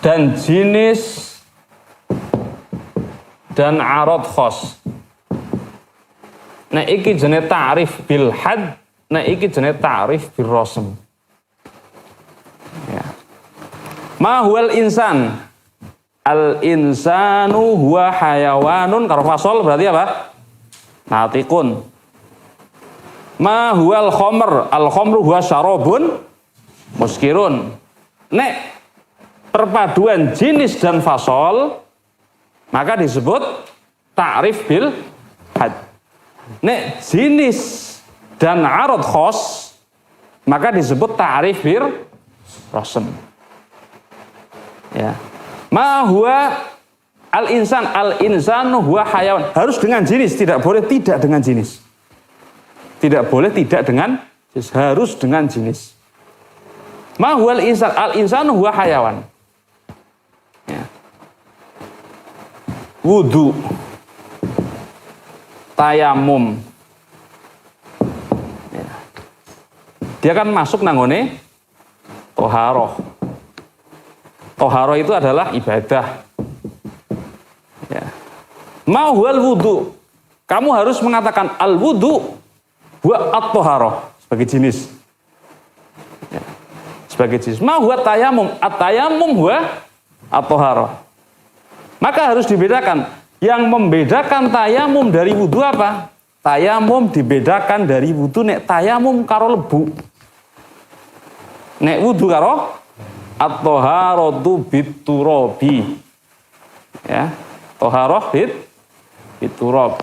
Dan jenis dan arad khos. Nah iki jenis ta'rif bil had, nah iki jenis ta'rif bil rosm. Ya. Ma huwal insan. Al insanu huwa hayawanun karo fasol berarti apa? Natikun. Ma huwal khamr, al khamru huwa syarabun muskirun. Nek perpaduan jenis dan fasol maka disebut ta'rif bil had. Nek jenis dan arad khos maka disebut ta'rif bil rasm. Ya. Ma huwa al insanu huwa hayawan. Harus dengan jenis, tidak boleh tidak dengan jenis. Tidak boleh tidak dengan jenis, harus dengan jenis. Ma huwa al insanu huwa hayawan. Ya. Wudu, tayamum. Ya. Dia kan masuk nanggone toharoh. Toharoh itu adalah ibadah. Ya. Ma huwal wudu. Kamu harus mengatakan al wudu huwa at-toharoh sebagai jenis. Ya. Sebagai jenis. Ma huwa tayamum. At-tayamum huwa at-toharoh. Maka harus dibedakan. Yang membedakan tayamum dari wudu apa? Tayamum dibedakan dari wudu nek tayamum karo lebu. Nek wudu karo at-toharatu bit-turabi. Ya, toharoh bit-turab.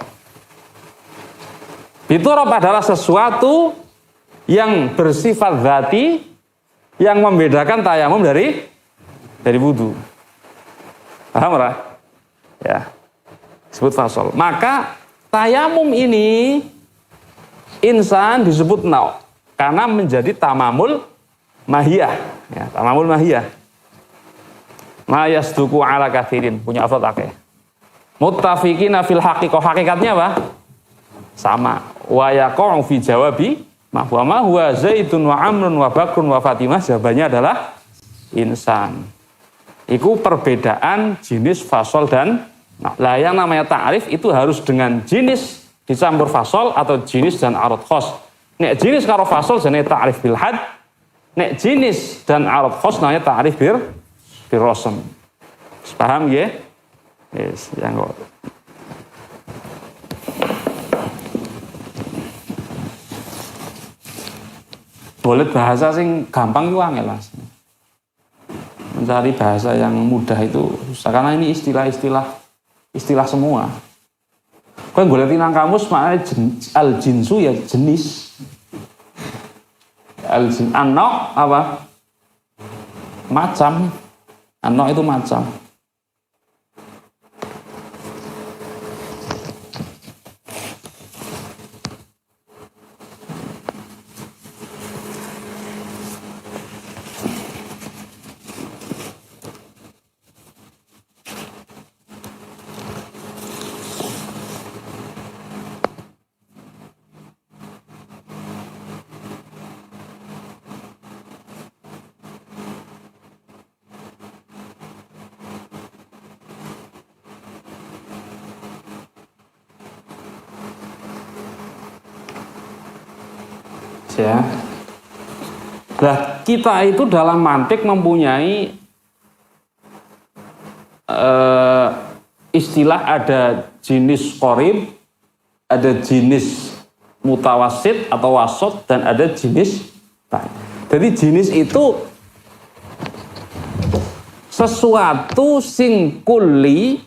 Bit-turab adalah sesuatu yang bersifat dzati yang membedakan tayamum dari wudu. Paham ora? Ya. Disebut fasol. Maka tayamum ini insan disebut nau karena menjadi tamamul mahiyah. Ya, tamamul mahiyah. Ma yasduku ala kathirin, punya afrod akeh. Muttafiqina fil haqiqah, hakikatnya apa? Sama. Wa yaqa'u fi jawabi ma huwa Zaidun wa Amrun wa Bakrun wa Fatimah, jawabannya adalah insan. Itu perbedaan jenis fasol dan lah yang namanya ta'rif itu harus dengan jenis dicampur fasol atau jenis dan arad khos. Nek jenis karo fasol jenenge ta'rif bil had. Nek jenis dan arad khos namanya ta'rif bil rasm. Paham ya? Yes, yang kok. Boleh bahasa sing gampang itu angel Mas. Mencari bahasa yang mudah itu susah karena ini istilah semua. Kau boleh tinang kamus maknanya al jinsu ya jenis. Al jin anok apa? Macam. Anok itu macam. Ya. Nah, kita itu dalam mantik mempunyai istilah ada jenis qorib, ada jenis mutawasid atau wasot, dan ada jenis baik. Jadi jenis itu sesuatu sing kulli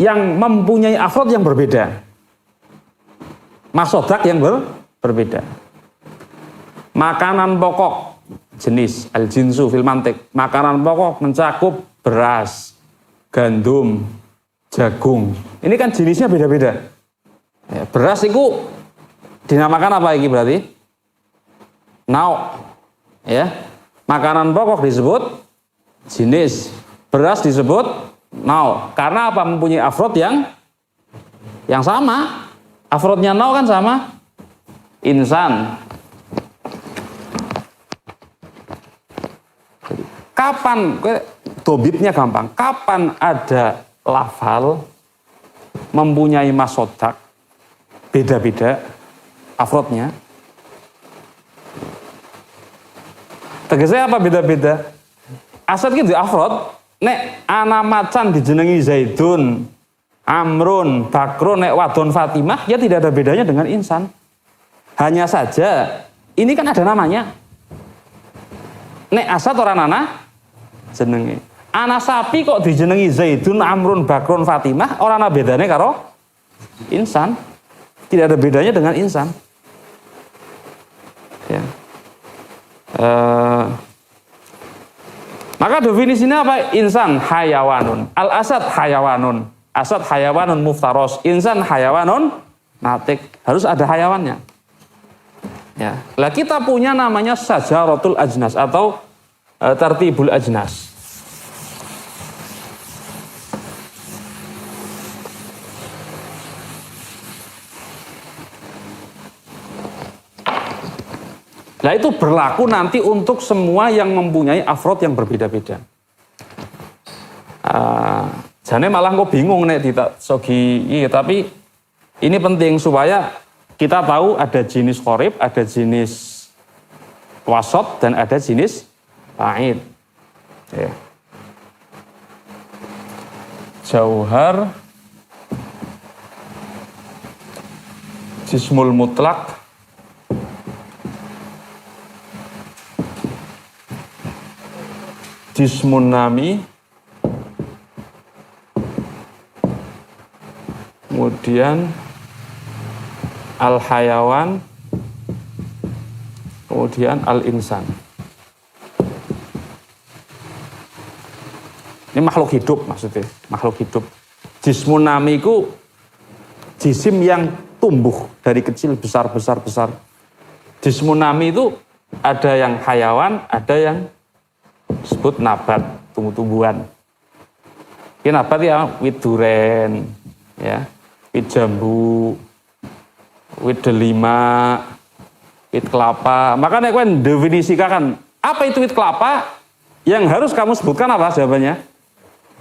yang mempunyai afrod yang berbeda, masodak yang berbeda. Makanan pokok jenis al-jinsu fil mantik. Makanan pokok mencakup beras, gandum, jagung. Ini kan jenisnya beda-beda. Ya, beras itu dinamakan apa ini berarti? Nau. Ya. Makanan pokok disebut jenis. Beras disebut nau. Karena apa? Mempunyai afrod yang sama. Afrodnya nau kan sama. Insan. Kapan, dobitnya gampang, kapan ada lafal mempunyai masodak beda-beda afrodnya? Tegasnya apa beda-beda? Asal gitu afrod, Nek ana macan dijenengi Zaidun, Amrun, Bakrun, nek wadon Fatimah, ya tidak ada bedanya dengan insan. Hanya saja, ini kan ada namanya. Nek Asad orang ana jenenge. Ana sapi kok dijenengi Zaidun, Amrun, Bakrun, Fatimah, orang ana bedanya karo insan. Tidak ada bedanya dengan insan. Ya. Maka definisinya apa? Insan hayawanun. Al-asad hayawanun. Asad hayawanun muftaros. Insan hayawanun natik. Harus ada hayawannya. Ya. Lah kita punya namanya sajaratul ajnas atau tartibul ajnas. Nah itu berlaku nanti untuk semua yang mempunyai afrod yang berbeda-beda. Jane malah kok bingung nek sogi, iya, tapi ini penting supaya kita tahu ada jenis qorib, ada jenis wasot, dan ada jenis ba'id. Ya. Jauhar, jismul mutlak, jismun nami, kemudian al-hayawan, kemudian al-insan. Ini makhluk hidup maksudnya, makhluk hidup. Jismun nami itu jisim yang tumbuh dari kecil besar. Jismun nami itu ada yang hayawan, ada yang disebut nabat, tumbuh-tumbuhan. Ini nabat ya, wit duren, ya, wit jambu, wit delima, wit kelapa. Makanya kalian definisikan apa itu wit kelapa, yang harus kamu sebutkan apa jawabannya?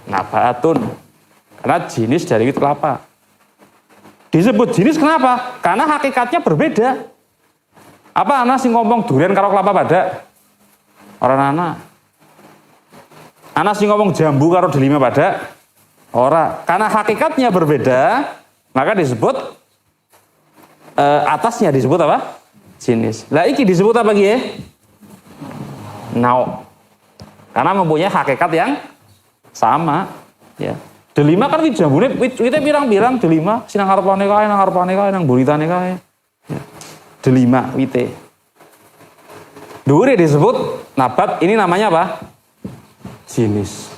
Nabatun, karena jenis dari wit kelapa. Disebut jenis kenapa? Karena hakikatnya berbeda. Apa anak sih ngomong durian karo kelapa pada? Orang anak. Anak sih ngomong jambu karo delima pada? Ora. Karena hakikatnya berbeda, maka disebut atasnya disebut apa? Jenis. Lah iki disebut apa ya? Nau. Karena mempunyai hakikat yang sama, ya. Delima kan wit jambune wite pirang-pirang delima, sinang ngarepane kae, nang buritane kae. Ya. Delima wite. Dhuwure disebut nabat, ini namanya apa? Jenis.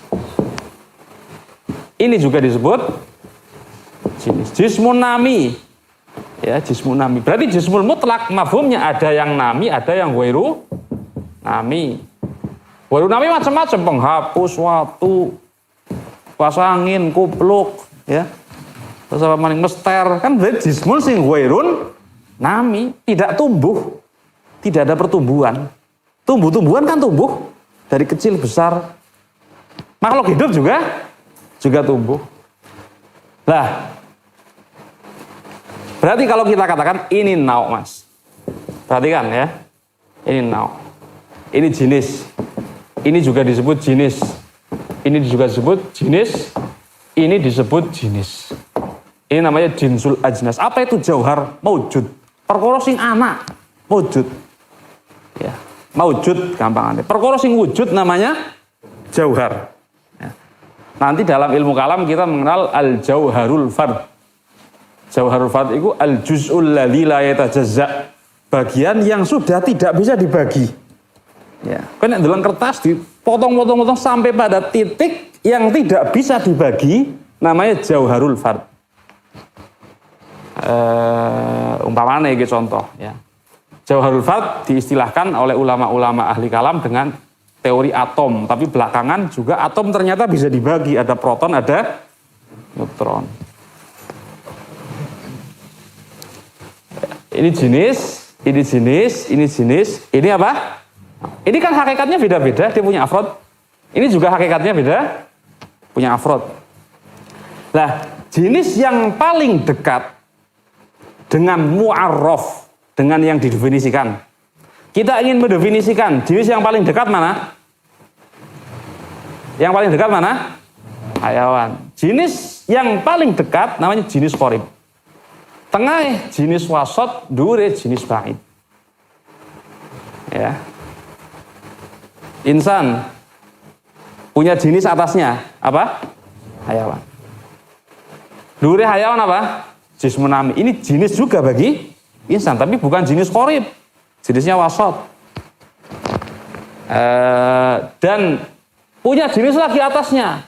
Ini juga disebut jenis. Jismun nami. Ya, jismun nami. Berarti jismul mutlak mafhumnya ada yang nami, ada yang ghairu nami. Ghairu nami macam-macam, penghapus waktu, kipas angin, kupluk, ya. Terus apa maning mester, kan berarti jismun sing ghairun nami, tidak tumbuh. Tidak ada pertumbuhan. Tumbuh-tumbuhan kan tumbuh dari kecil besar. Makhluk hidup juga tumbuh. Lah, berarti kalau kita katakan ini nau, Mas. Perhatikan ya. Ini nau. Ini jenis. Ini juga disebut jenis. Ini juga disebut jenis. Ini disebut jenis. Ini namanya jinsul ajnas. Apa itu jauhar? Maujud. Perkara sing ana maujud. Ya, maujud gampangane. Perkara sing wujud namanya jauhar. Nanti dalam ilmu kalam kita mengenal al-jauharul fard. Jauharul fard itu al-juz'ul ladzi la yatajazza. Bagian yang sudah tidak bisa dibagi. Ya, kan dalam kertas dipotong-potong sampai pada titik yang tidak bisa dibagi, namanya jauharul fard. Umpamanya iki contoh ya. Jauharul fard diistilahkan oleh ulama-ulama ahli kalam dengan teori atom, tapi belakangan juga atom ternyata bisa dibagi, ada proton, ada neutron. Ini jenis, ini jenis, ini jenis, ini apa? Ini kan hakikatnya beda-beda, dia punya afrod. Ini juga hakikatnya beda, punya afrod. Nah, jenis yang paling dekat dengan mu'arraf, dengan yang didefinisikan. Kita ingin mendefinisikan jenis yang paling dekat mana? Yang paling dekat mana? Hayawan. Jenis yang paling dekat namanya jenis qorib. Tengah jenis wasot, dhuwure jenis ba'id. Ya. Insan punya jenis atasnya apa? Hayawan. Dhuwure hayawan apa? Jismun nami. Ini jenis juga bagi insan, tapi bukan jenis qorib. Jenisnya wasot. Dan punya jenis lagi atasnya,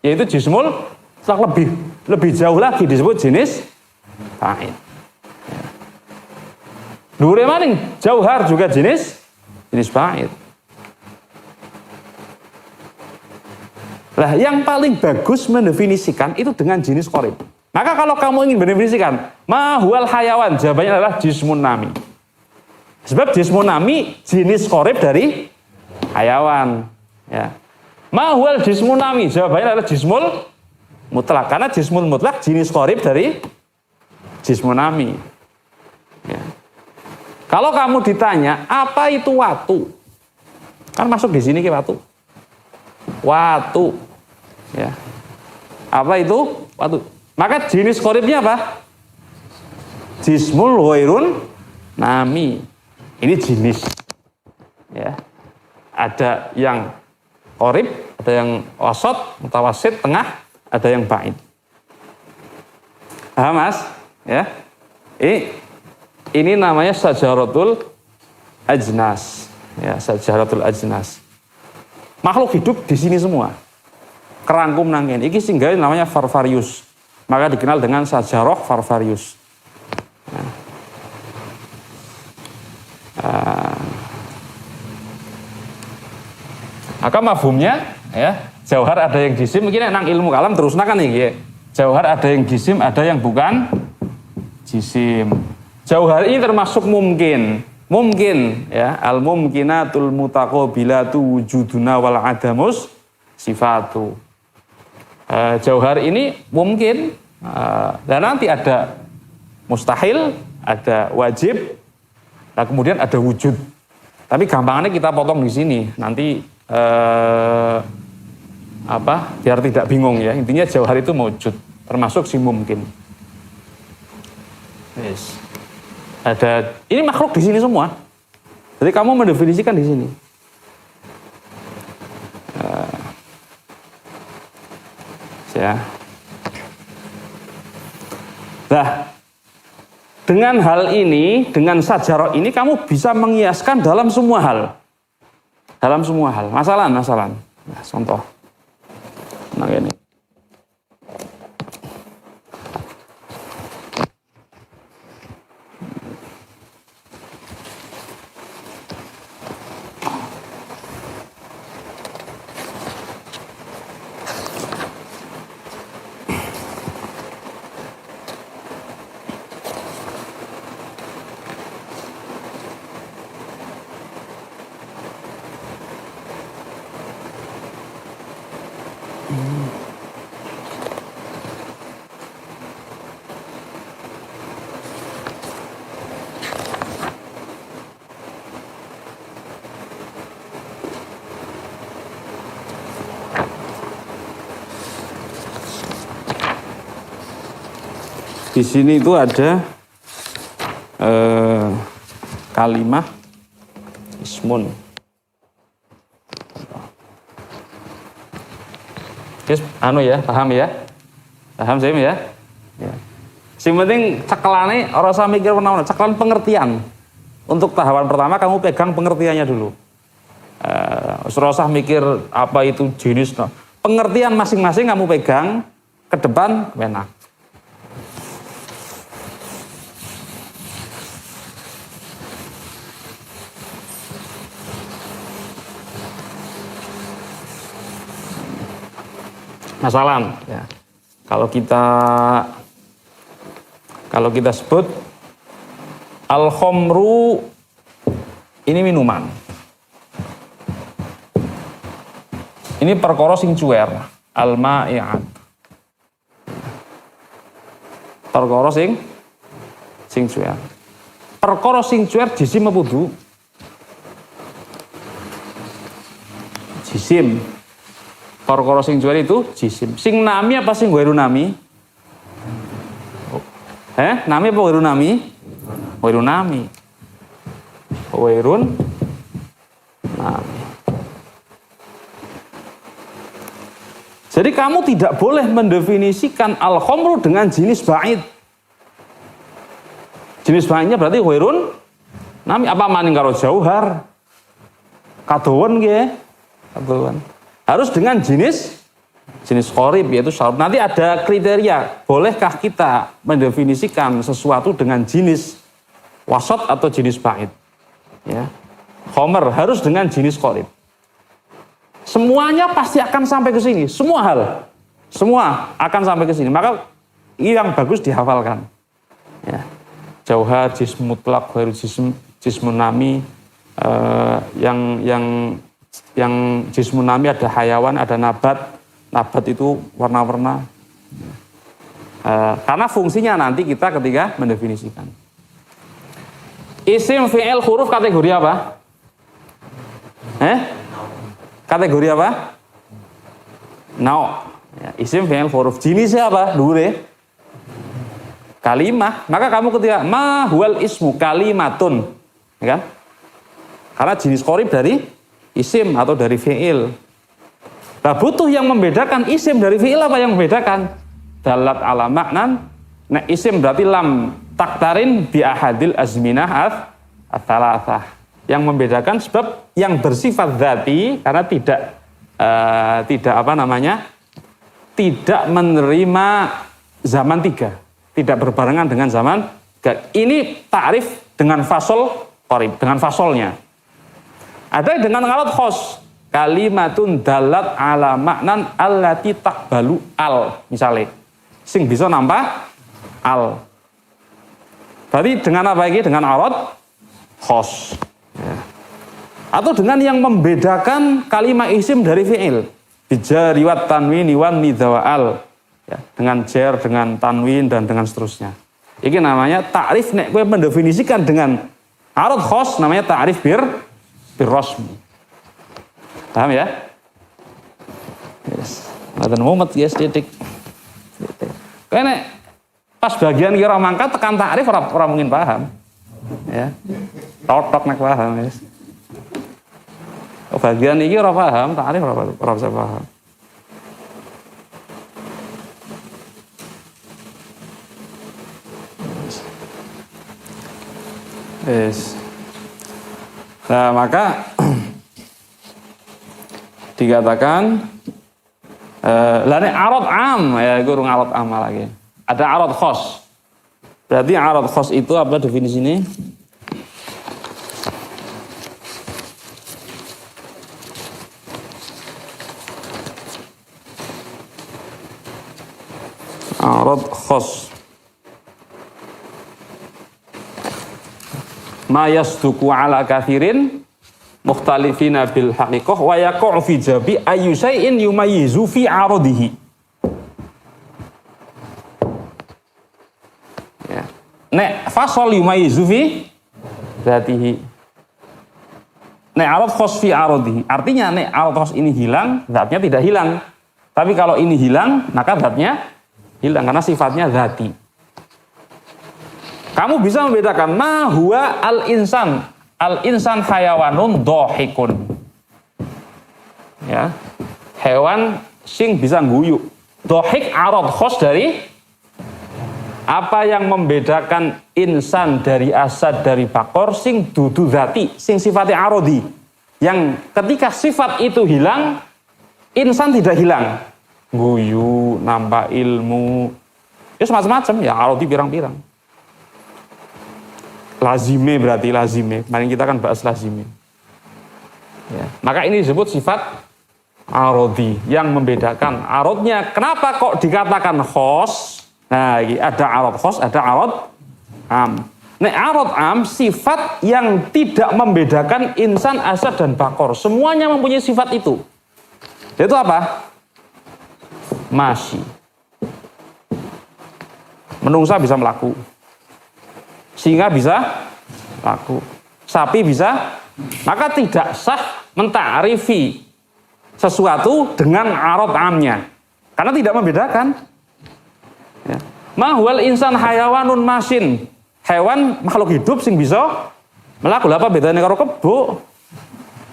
yaitu jismul lebih jauh lagi disebut jenis ba'id. Dhuwure maning jauhar juga jenis ba'id. Lah yang paling bagus mendefinisikan itu dengan jenis qorib. Maka kalau kamu ingin mendefinisikan mahwal hayawan, jawabannya adalah jismun nami. Sebab jismun nami jenis qorib dari hayawan. Ya. Mahwal jismun nami, jawabannya adalah jismul mutlak. Karena jismul mutlak jenis qorib dari jismun nami. Ya. Kalau kamu ditanya apa itu watu, kan masuk di sini ke watu. Watu, ya. Apa itu watu? Maka jenis qoribnya apa? Jismul ghairun nami. Ini jenis. Ya. Ada yang qorib, ada yang wasat, mutawasit, tengah, ada yang ba'id. Paham, Mas? Ya. Ini namanya sajaratul ajnas. Ya, sajaratul ajnas. Makhluk hidup di sini semua. Kerangkum nangin. Iki singgah namanya Farvarius. Maka dikenal dengan sajarah Farvarius. Maka mafhumnya ya, jauhar ada yang jisim, mungkin nang ilmu kalam terus kan iki. Jauhar ada yang jisim, ada yang bukan jisim. Jauhar ini termasuk mungkin ya, al mumkinatul mutaqabilatu wujuduna wal adamus sifatu. Jauhar ini mungkin, dan nanti ada mustahil, ada wajib, dan kemudian ada wujud. Tapi gampangannya kita potong di sini. Nanti biar tidak bingung ya. Intinya jauhar itu mewujud, termasuk si mungkin. Yes. Ada ini makhluk di sini semua. Jadi kamu mendefinisikan di sini. Ya. Nah, dengan hal ini, dengan sajarah ini kamu bisa mengiaskan dalam semua hal. Dalam semua hal. Masalah. Nah, contoh. Nah, ini. Di sini itu ada kalimah ismun. Yes, paham ya? Paham saya ya? Ya. Sing penting cekelane ora usah mikir menawa, cekelan pengertian. Untuk tahapan pertama kamu pegang pengertiannya dulu. Ora usah mikir apa itu jenis. Pengertian masing-masing kamu pegang, ke depan enak. Masalah ya. Kalau kita sebut al-khamru ini minuman. Ini perkara sing cuer, al-ma'i'at. Perkara sing cuer. Perkara sing cuer jisim apa kudu? Jisim. Perkara sing cuwèri itu jisim. Sing nami apa sing ghairu nami? Nami apa ghairu nami? Ghairu nami. Ghairun nami. Jadi kamu tidak boleh mendefinisikan al-khamru dengan jenis ba'id. Jenis ba'idnya berarti ghairun nami. Apa maning karo jauhar? Kadowen nggih. Kadowen. Harus dengan jenis qorib, yaitu syarat. Nanti ada kriteria, bolehkah kita mendefinisikan sesuatu dengan jenis wasat atau jenis ba'id. Ya. Khomer harus dengan jenis qorib. Semuanya pasti akan sampai ke sini, semua hal. Semua akan sampai ke sini. Maka ini yang bagus dihafalkan. Ya. Jauhar, jism mutlak, ghairu jismun nami, yang jismun nami ada hayawan, ada nabat. Nabat itu warna-warna. Karena fungsinya nanti kita ketika mendefinisikan. Isim fi'il huruf kategori apa? Kategori apa? Nau. Ya, isim fi'il huruf. Jenisnya apa? Dure. Kalimah. Maka kamu ketika ma huwal ismu kalimatun. Ya kan? Karena jenis qorib dari isim atau dari fi'il. Nah, butuh yang membedakan isim dari fi'il. Apa yang membedakan? Dalat ala maknan. Nah, isim berarti lam taktarin bi ahadil azminah ats-tsalatsah. Yang membedakan sebab yang bersifat dzati karena tidak menerima zaman 3, tidak berbarengan dengan zaman 3. Ini ta'rif dengan fasol qorib, dengan fasolnya. Ada dengan alat khos, kalimatun dalat ala maknan allati taqbalu al, misalnya sing bisa nambah al. Berarti dengan apa ini? Dengan alat khos. Ya. Atau dengan yang membedakan kalimat isim dari fi'il, bijari wat tanwin wan nidha al. Ya, dengan jar, dengan tanwin dan dengan seterusnya. Ini namanya ta'rif, nek kowe mendefinisikan dengan alat khos namanya ta'rif birrosmi. Paham ya? Yes. Mboten mumet yes titik. Kene pas bagian kira mangkat tekan ta'rif ora mungkin paham. Ya. Totok nek paham yes. Bagian iki ora paham, ta'rif ora bisa paham. Yes. Nah, maka dikatakan lane arad am, ya guru arad am lagi. Ada arad khos. Berarti arad khos itu apa definisinya? Arad khos. Ma yasduku ala kathirin mukhtalifina bil haqiqah wa yaqa'u fi jabi ayyu syai'in yumayyizu fi 'aradihi. Ya. Nek fasal yumayyizu fi dzatihi. Nek arad khos fi 'aradihi. Artinya nek arad khos ini hilang, zatnya tidak hilang. Tapi kalau ini hilang, maka zatnya hilang karena sifatnya dzati. Kamu bisa membedakan ma huwa al-insan. Al-insan hayawanun dohikun. Ya. Hewan sing bisa guyu. Dohik arad khos dari apa yang membedakan insan dari asad dari bakor sing dudu dzati, sing sifatnya arodi. Yang ketika sifat itu hilang, insan tidak hilang. Guyu, nambah ilmu. Ya semacam-macam ya arodi pirang-pirang. Lazime berarti lazime. Kemarin kita kan bahas lazime. Ya. Maka ini disebut sifat arodi yang membedakan. Arodnya kenapa kok dikatakan khos? Nah, ada arod khos, ada arod am. Nek arod am sifat yang tidak membedakan insan, asad dan bakor. Semuanya mempunyai sifat itu. Itu apa? Masyi. Menungsa bisa melaku. Singa bisa laku, sapi bisa, maka tidak sah menta'rifi sesuatu dengan arad amnya. Karena tidak membedakan. Ya. Mahwal insan hayawanun masin. Hewan makhluk hidup sing bisa melaku. Apa bedanya karo kebo?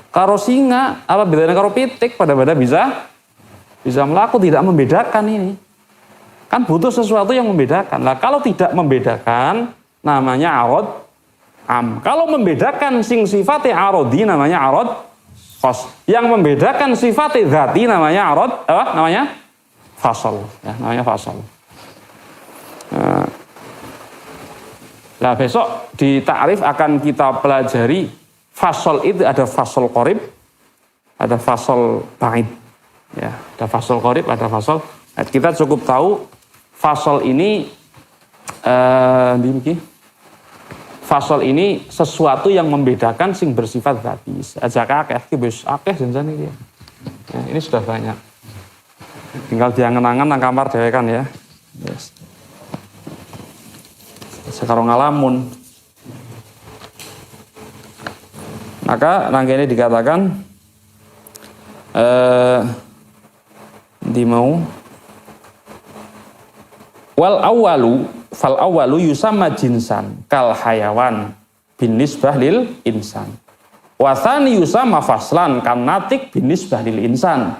Karo singa, apa bedanya karo pitik? Pada bisa melaku, tidak membedakan ini. Kan butuh sesuatu yang membedakan. Lah kalau tidak membedakan namanya arad am. Kalau membedakan sing sifatnya aradi namanya arad khos. Yang membedakan sifatnya dzati namanya arad namanya fasal, ya, namanya fasal. Nah, besok di ta'rif akan kita pelajari fasal itu ada fasal qarib, ada fasal ba'id. Ya, ada fasal qarib, ada fasal. Nah, kita cukup tahu fasal ini fasal ini sesuatu yang membedakan sing bersifat dzati. Aja akeh iki wis akeh jenjane iki. Ya, ini sudah banyak. Tinggal diangen-angen nang kamar dhewe kan ya. Yes. Sekarang ngalamun. Maka nangkene dikatakan di mau wal fal awwalu yusamma jinsan kal hayawan binisbah lil insan. Wa tsani yusamma faslan kan natik binisbah lil insan.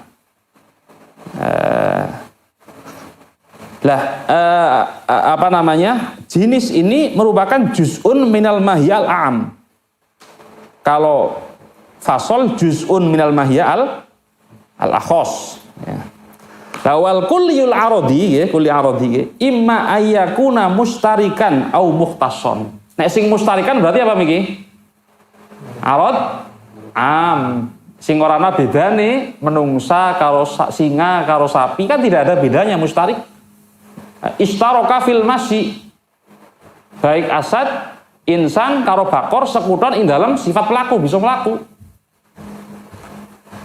Apa namanya? Jenis ini merupakan juz'un minal mahyal am. Kalau fasol juz'un minal mahyal al akhos. Ya. Wal kulliyul aradi, ya, kulli aradi, imma ayyakuna mustarikan au mukhtasson. Nek sing mustarikan berarti apa miki? Arad am. Sing ora ana bedane menungsa karo singa karo sapi kan tidak ada bedanya mustarik. Istaraka fil masyi. Baik asad, insan karo bakor sekutan ing dalam sifat pelaku bisa melaku.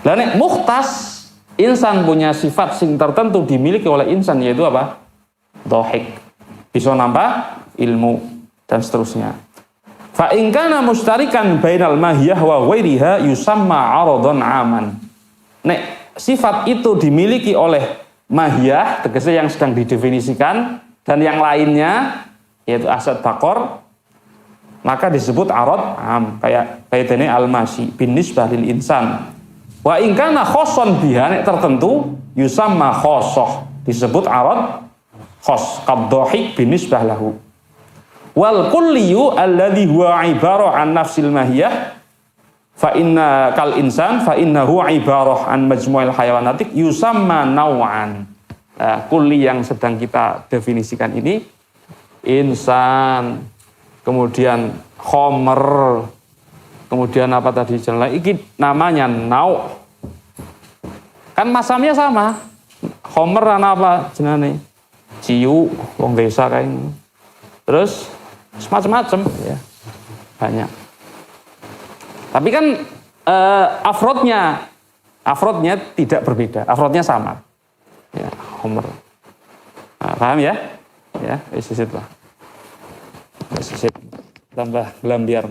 Lah nek mukhtas, insan punya sifat sing tertentu dimiliki oleh insan yaitu apa? Dhahik. Bisa nambah ilmu dan seterusnya. Fa in kana mustarikan bainal mahiyah wa ghairiha yusamma 'aradan 'aman. Nek sifat itu dimiliki oleh mahiyah, tegese yang sedang didefinisikan, dan yang lainnya yaitu asad bakor, maka disebut arad am, kayak dene al-masyi bin nisbah lil insan. Wa in kana khosson biha, nek tertentu yusamma khosoh, disebut arad khos, qadhahik bin nisbah lahu. Wal kulliyu alladhi huwa ibarah an nafsil mahiyah fa inna kal insan fa innahu ibarah an majmu'il hayawanatik yusamma naw'an. Kulli yang sedang kita definisikan ini insan, kemudian khomer, kemudian apa tadi jeneng iki namanya nau. Kan masamnya sama. Khomer ana apa jenenge? Ciu wong desa kae. Terus semacam-macam ya. Banyak. Tapi kan afrodnya tidak berbeda, afrodnya sama. Ya, Homer. Nah, paham ya? Ya, sisit lah. Sisit tambah gelam biar.